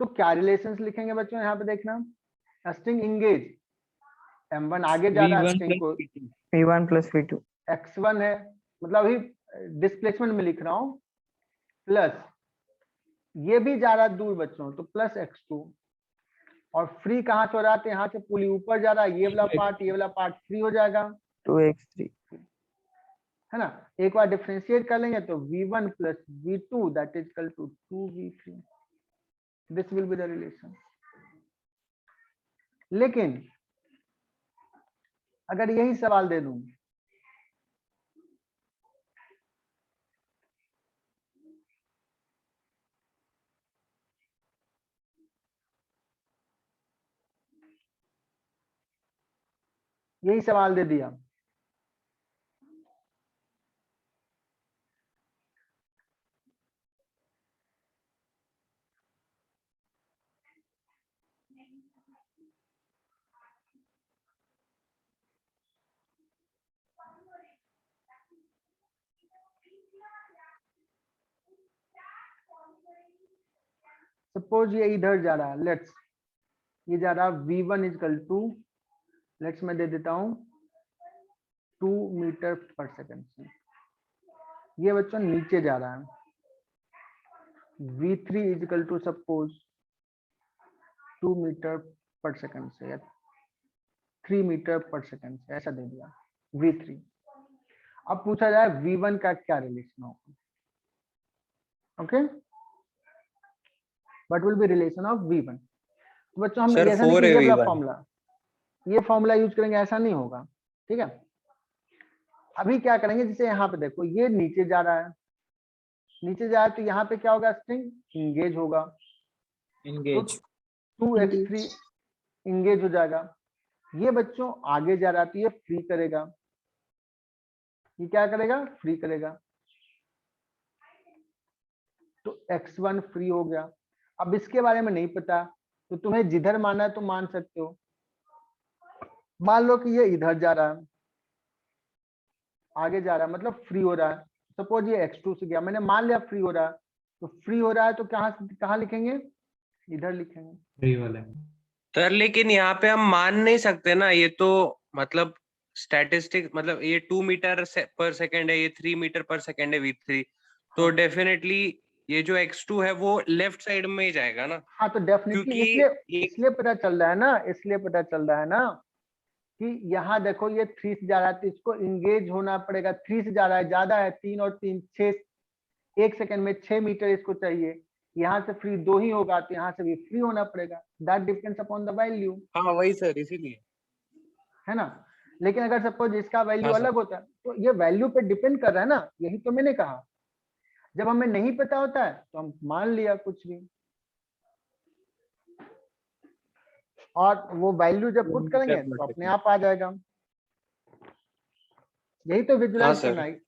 तो क्या रिलेशंस लिखेंगे बच्चों यहाँ पे देखना, स्ट्रिंग इंगेज, m1 आगे जा रहा है V1 स्ट्रिंग plus को, V2. V1 plus V2. x1 है, मतलब अभी डिस्प्लेसमेंट में लिख रहा हूँ, प्लस ये भी जा रहा है दूर बच्चों, तो प्लस x2, और फ्री कहाँ से हो रहा है, तो यहाँ से पुली ऊपर जा रहा है, ये वाला पार्ट फ्री हो जाएगा, 2x3. है ना। एक बार डिफरेंशिएट कर लेंगे तो v1 plus v2 that is equal to 2v3, this will be the relation. लेकिन अगर यही सवाल दे दूं, यही सवाल दे दिया, सपोज ये इधर जा रहा है, लेट्स ये जा रहा है v1 इजकल टू, लेट्स मैं दे देता हूं 2 मीटर पर सेकंड से, ये बच्चों नीचे जा रहा है, v3 is equal to suppose 2 meter पर सेकंड से या 3 मीटर पर सेकंड से, ऐसा दे दिया v3। अब पूछा जाए v1 का क्या रिलेशन होगा, okay, what will be relation of v1। तो बच्चों हम Sir, ऐसा नहीं 4 कि है ये वाला V1. फॉर्मूला, ये फॉर्मूला यूज करेंगे, ऐसा नहीं होगा, ठीक है। अभी क्या करेंगे, जैसे यहाँ पे देखो ये नीचे जा रहा है, नीचे जा रहा है तो यहाँ पे क्या होगा, स्ट्रिंग इंगेज होगा, Engage. 2x3 इंगेज हो जाएगा। ये बच्चों आगे जा रहा है तो ये फ्री करेगा, ये क्या करेगा, फ्री करेगा, तो x1 फ्री हो गया। अब इसके बारे में नहीं पता तो तुम्हें जिधर माना है तो मान सकते हो, मान लो कि ये इधर जा रहा है, आगे जा रहा है मतलब फ्री हो रहा है, सपोज ये x2 से गया, मैंने मान लिया फ्री हो रहा है, तो फ्री हो रहा है तो कहाँ लिखेंगे, इधर लिखेंगे। फ्री वाले। सर लेकिन यहाँ पे हम मान नहीं सकते ना, ये तो मतलब स्टैटिस्टिक, मतलब ये 2 मीटर पर सेकेंड है, ये 3 मीटर पर सेकेंड है v3, तो हाँ। डेफिनेटली ये जो x2 है वो लेफ्ट साइड में ही जाएगा ना, हाँ तो डेफिनेटली क्योंकि इसलिए पता चल रहा है ना, इसलिए पता चल रहा है ना कि यहाँ देखो ये 3 से जा रहा है तो इसको इंगेज होना पड़ेगा, 3 से जा रहा है, ज्यादा है, 3 और 3 6, 1 सेकंड में 6 मीटर इसको चाहिए, यहाँ से फ्री 2 ही होगा तो यहाँ से भी फ्री होना पड़ेगा, that depends upon the value, हाँ वही सर, इसीलिए। है ना। लेकिन अगर सपोज इसका वैल्यू हाँ, सर। अलग होता है तो ये वैल्यू पे डिपेंड कर रहा है ना, यही तो मैंने कहा, जब हमें नहीं पता होता है तो हम मान लिया कुछ भी, और वो वैल्यू जब पुट करेंगे तो अपने आप आ जाएगा, यही तो हाँ, विजुलाइज सर। करना है।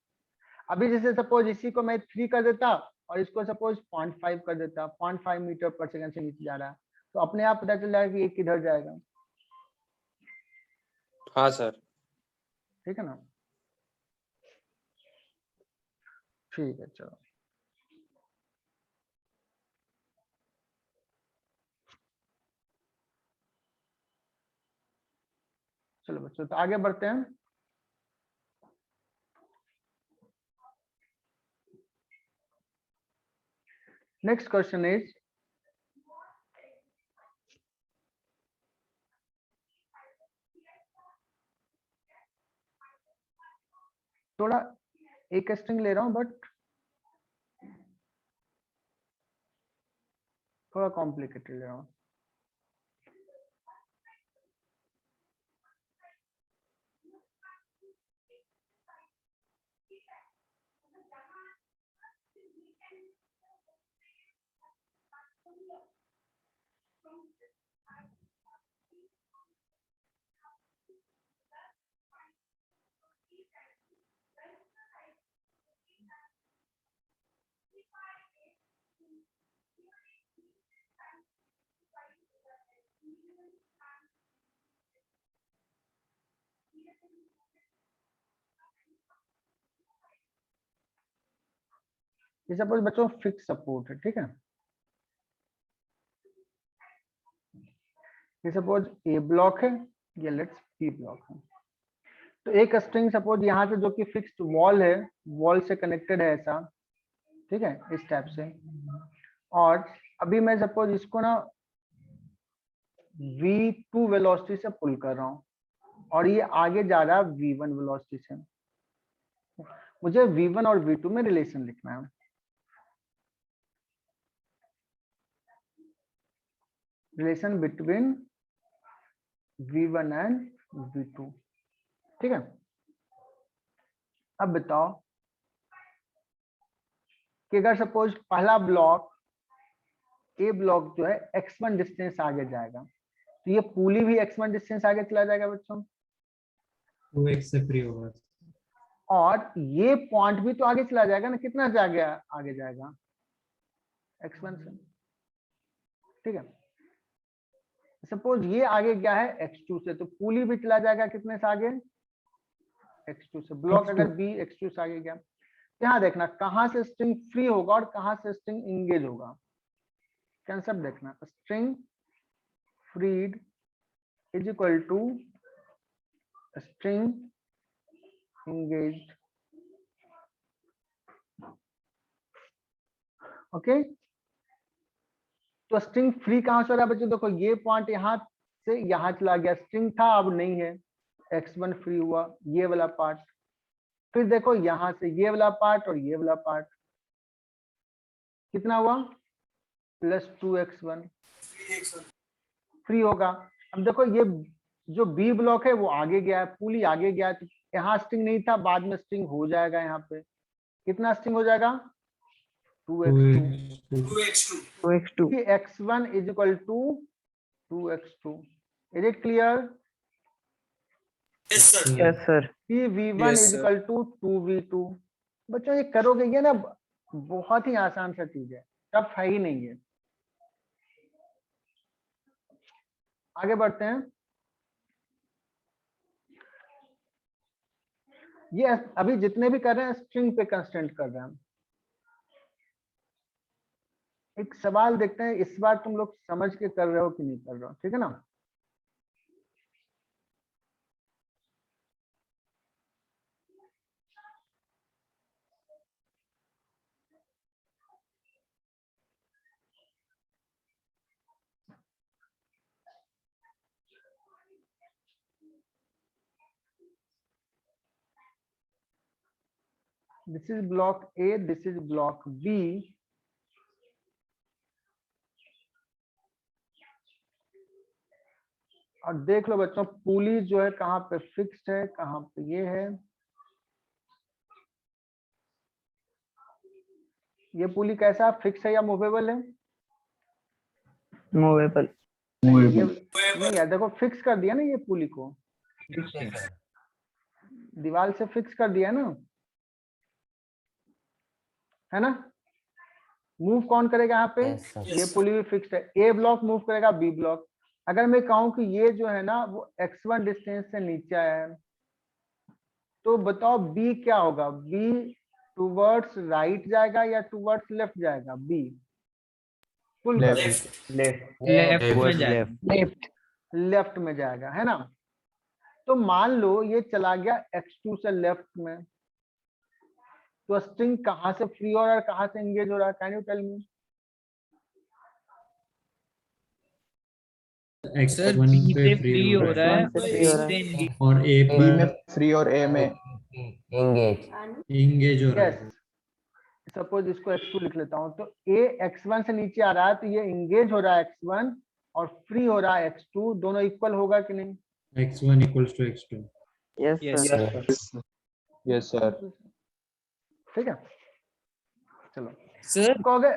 अभी जैसे सपोज इसी को मैं 3 कर देता और इसको सपोज 0.5 कर देता, 0.5 मीटर पर सेकंड से नीचे जा रहा है, तो अपने आप पता चल जाएगा कि ये किधर जाएगा, हाँ सर। ठीक है ना। ठीक है, चलो चलो बच्चों, तो आगे बढ़ते हैं। नेक्स्ट क्वेश्चन इज, थोड़ा एक स्ट्रिंग ले रहा हूं बट थोड़ा कॉम्प्लिकेटेड ले रहा हूं। ये सपोज बच्चों फिक्स सपोर्ट है, ठीक है, ये सपोज ए ब्लॉक है, ये लेट्स बी ब्लॉक है। तो एक स्ट्रिंग सपोज यहाँ से जो कि फिक्स्ड वॉल है, वॉल से कनेक्टेड है ऐसा, ठीक है, इस टाइप से। और अभी मैं सपोज इसको ना v2 वेलोसिटी से पुल कर रहा हूँ और ये आगे जा रहा है v1 वेलोसिटी से। मुझे v1 और v2 में रिलेशन लिखना है। Relation between v1 and v2, ठीक है। अब बताओ कि अगर सपोज पहला ब्लॉक ए ब्लॉक जो है x1 डिस्टेंस आगे जाएगा, तो ये पुली भी x1 डिस्टेंस आगे चला जाएगा बच्चों, 2x से फ्री होगा। और ये पॉइंट भी तो आगे चला जाएगा ना, कितना आगे जाएगा x1 से, ठीक है। सपोज ये आगे गया है x2 से, तो पुली भी चला जाएगा कितने से आगे, x2 से। ब्लॉक अगर b x2 से आगे गया, यहाँ देखना कहां से स्ट्रिंग फ्री होगा और कहां से स्ट्रिंग इंगेज होगा। कंसेप्ट देखना, string freed is equal to string engaged, okay. तो स्ट्रिंग फ्री कहां से हो रहा है बच्चों, देखो ये पॉइंट यहां से यहां चला गया, स्ट्रिंग था अब नहीं है, x1 फ्री हुआ, ये वाला पार्ट। फिर देखो यहां से ये वाला पार्ट और ये वाला पार्ट कितना हुआ, +2x1 फ्री होगा। अब देखो ये जो बी ब्लॉक है वो आगे गया है, पुली आगे गया है, तो यहाँ स्ट्रिंग नहीं था, बाद में स्ट्रिंग हो जाएगा। यहाँ पे कितना स्ट्रिंग हो जाएगा, 2x2 2x2 x1 is equal to 2x2। Is it clear, yes sir कि v1 is equal to 2v2। बच्चों ये करोगे, ये ना बहुत ही आसान सा चीज है, टफ है ही नहीं है। आगे बढ़ते हैं। ये अभी जितने भी कर रहे हैं स्ट्रिंग पे कंस्टेंट कर रहे हैं। एक सवाल देखते हैं, इस बार तुम लोग समझ के कर रहे हो कि नहीं कर रहे हो, ठीक है ना। This is block A, this is block B. और देख लो बच्चों, पुली जो है कहाँ पे फिक्स्ड है, कहाँ पे ये है। ये पुली कैसा फिक्स है या मूवेबल है, movable ये नहीं यार, देखो फिक्स कर दिया ना ये पुली को, दीवार से फिक्स कर दिया ना, है ना। मूव कौन करेगा यहाँ पे, Yes, sir. ये पुली भी फिक्स्ड है। ए ब्लॉक मूव करेगा बी ब्लॉक। अगर मैं कहूं कि ये जो है ना वो x1 डिस्टेंस से नीचे है, तो बताओ बी क्या होगा, बी टूवर्ड्स राइट जाएगा या टूवर्ड्स लेफ्ट जाएगा, बी फुल लेफ्ट में जाएगा, है ना। तो मान लो ये चला गया x2 से लेफ्ट में, तो स्ट्रिंग कहां से फ्री हो रहा है, कहां से एंगेज हो रहा है, can you tell me. Sir B B से फ्री हो रहा है free हो रहा है। और A बी में पर फ्री और ए में engage इंगेज हो रहा यस, है। सपोज इसको x2 लिख लेता हूं, तो a x1 से नीचे आ रहा है, तो ये इंगेज हो रहा है x1 और फ्री हो रहा है x2, दोनों इक्वल होगा कि नहीं। x1 equals to x2। yes Yes, sir yes sir. ठीक है, चलो सर कहोगे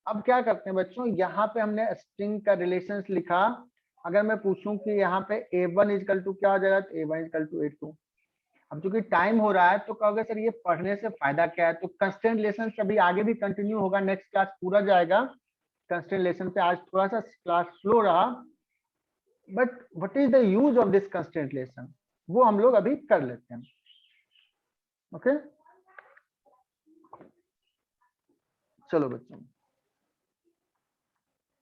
अब क्या करते हैं बच्चों, यहाँ पे हमने स्ट्रिंग का रिलेशन लिखा। अगर मैं पूछूं कि यहाँ पे a1 इजकल टू क्या हो जाएगा, तो a1 इजकल टू a2। अब चूंकि टाइम हो रहा है तो कहोगे सर ये पढ़ने से फायदा क्या है, तो कंस्टेंट रिलेशन अभी आगे भी कंटिन्यू होगा, नेक्स्ट क्लास पूरा जाएगा कंस्टेंट रिलेशन पे। आज थोड़ा सा क्लास स्लो रहा, but what is the use of this constant relation, वो हम लोग अभी कर लेते हैं। ओके चलो बच्चों,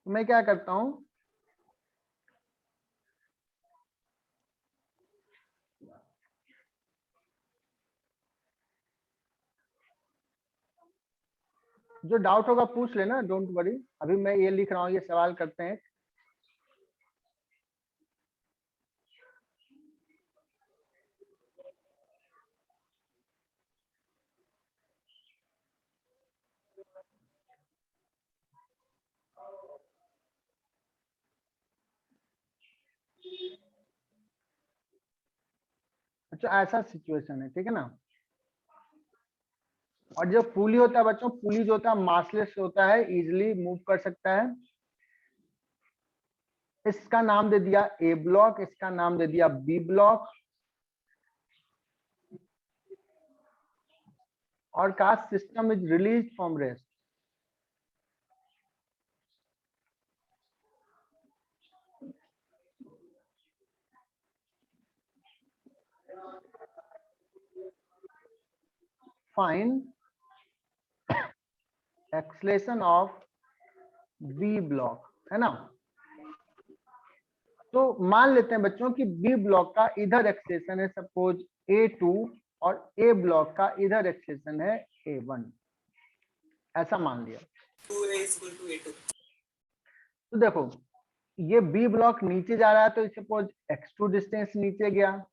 मैं क्या करता हूं, जो डाउट होगा पूछ लेना, डोंट वरी। अभी मैं ये लिख रहा हूँ, ये सवाल करते हैं। अच्छा ऐसा सिचुएशन है, ठीक है ना। और जो पुली होता है बच्चों, पुली जो होता है मासलेस होता है, इजिली मूव कर सकता है। इसका नाम दे दिया ए ब्लॉक, इसका नाम दे दिया बी ब्लॉक, और का system is release from rest. Find acceleration of B block, है ना। तो मान लेते हैं बच्चों कि बी ब्लॉक का इधर एक्सलेशन है सपोज A2 और ए ब्लॉक का इधर एक्सलेशन है A1, ऐसा मान लिया। तो देखो ये बी ब्लॉक नीचे जा रहा है, तो सपोज x2 डिस्टेंस नीचे गया।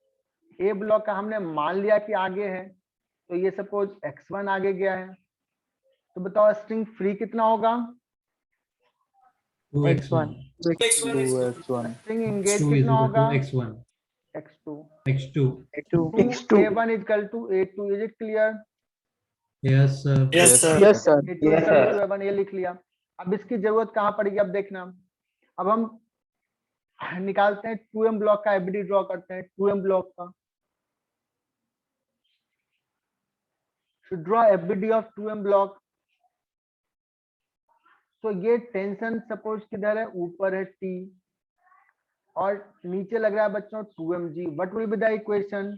ए ब्लॉक का हमने मान लिया कि आगे है, तो ये सपोज x1 आगे गया है। तो बताओ स्ट्रिंग फ्री कितना होगा? 2x1. 2x1. String engage X2 is कितना equal होगा? to x1. x2 x2. x2 A1 is equal to A2, is it clear? Yes, sir. Yes, sir. Yes, sir. A2 is equal to A1, ये लिख लिया। अब इसकी जरूरत कहाँ पड़ेगी अब देखना। अब हम निकालते हैं 2m ब्लॉक का एफबीडी ड्रॉ करते हैं 2m ब्लॉक का। to draw FBD of 2m block, तो ये टेंशन सपोज किधर है? ऊपर है T, और नीचे लग रहा है बच्चों 2mg। What will be the equation?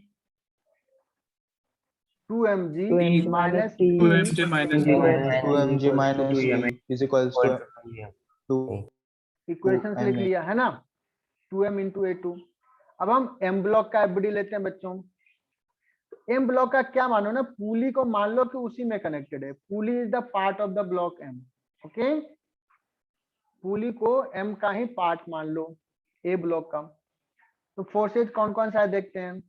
2mg minus T 2mg minus T. 2mg minus T is equals to 2 equations लिख ma. लिया है ना, 2m into A2। अब हम m ब्लॉक का एफबीडी लेते हैं बच्चों। m ब्लॉक का क्या मानो ना, पुली को मान लो कि उसी में कनेक्टेड है। Pulley is the part of the block m, okay. Pulley को m का ही पार्ट मान लो a ब्लॉक का। तो फोर्सेज कौन कौन सा है देखते हैं।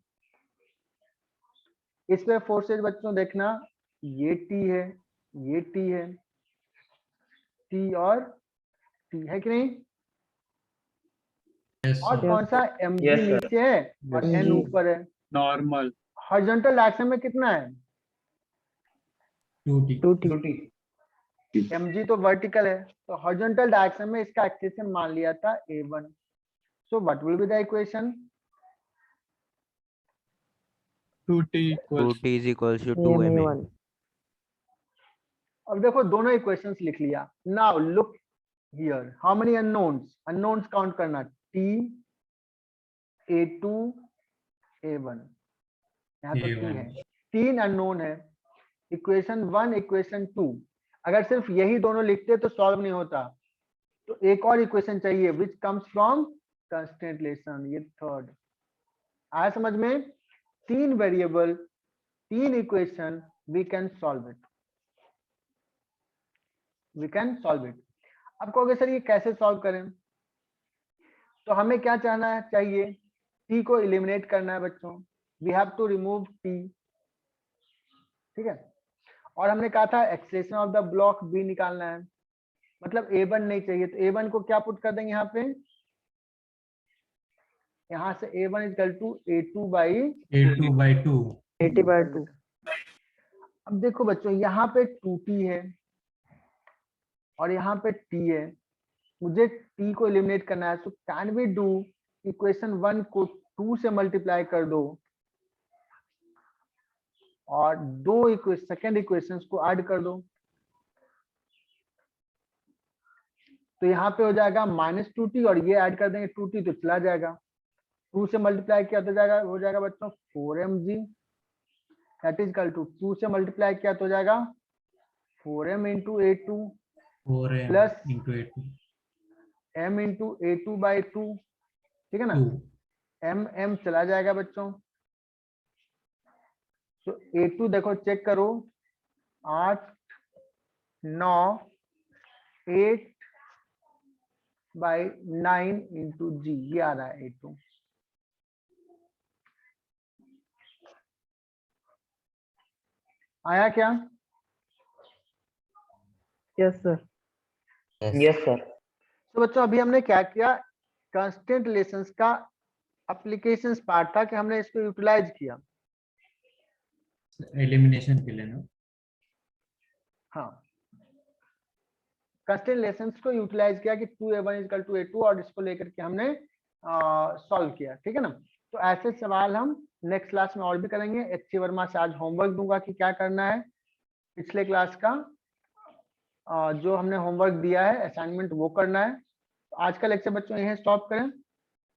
इस पे फोर्सेज बच्चों देखना, ये T है, ये T है, T और T है कि नहीं। Yes, और sir. कौन सा mg नीचे है और n ऊपर है। नॉर्मल हॉरिजॉन्टल डायरेक्शन में कितना है? 2t. mg तो वर्टिकल है, तो हॉरिजॉन्टल डायरेक्शन में इसका एक्सेशन मान लिया था A1। So what will be the equation? 2t equals 2t is equals to 2ma. अब देखो दोनों इक्वेशंस लिख लिया। Now look here, how many unknowns? Unknowns count करना, T, A2, A1, यहाँ तो T है, 3 अननोन है। इक्वेशन 1 इक्वेशन 2, अगर सिर्फ यही दोनों लिखते तो सॉल्व नहीं होता, तो एक और इक्वेशन चाहिए which comes from constant relation, ये थर्ड। आया समझ में? 3 variable, 3 equation, we can solve it, we can solve it. अब कहोगे सर ये कैसे सॉल्व करें? तो हमें क्या चाहना है, चाहिए T को एलिमिनेट करना है बच्चों। We have to remove T, ठीक है। और हमने कहा था acceleration of the block B निकालना है, मतलब A1 नहीं चाहिए, तो A1 को क्या पुट कर देंगे यहाँ पे? यहाँ से A1 equal to A2 by A2 by 2. 80/2. अब देखो बच्चों यहाँ पे 2T है और यहाँ पे T है, मुझे T को एलिमिनेट करना है। So can we do equation 1 को 2 से मल्टीप्लाई कर दो और दो सेकेंड इक्वेशंस को ऐड कर दो, तो यहाँ पे हो जाएगा -2t और ये ऐड कर देंगे 2t तो चला जाएगा। 2 से मल्टीप्लाई किया तो जाएगा, हो जाएगा बच्चों 4mg, that is equal to 2 से मल्टीप्लाई किया तो हो जाएगा 4m into A2 4m Plus into A2. m into A2 by 2, ठीक है ना। 2. m चला जाएगा बच्चों। तो A2 देखो चेक करो, 8 9 8/9 इंटू जी, ये आ रहा है A2। आया क्या? Yes, sir. Yes, sir. तो बच्चों अभी हमने क्या किया, कांस्टेंट रिलेशंस का एप्लीकेशंस पार्ट था कि हमने इसको यूटिलाइज किया। एलिमिनेशन के लिए ना। हाँ, कांस्टेंट रिलेशंस को यूटिलाइज किया कि 2A1 = A2 और इसको लेकर के हमने सॉल्व किया, ठीक है ना। तो ऐसे सवाल हम नेक्स्ट क्लास में और भी करेंगे। एच वर्मा से आज होमवर्क दूंगा कि क्या करना है, पिछले क्लास का जो हमने होमवर्क दिया है असाइनमेंट वो करना है। आज का लेक्चर बच्चों यहीं स्टॉप करें।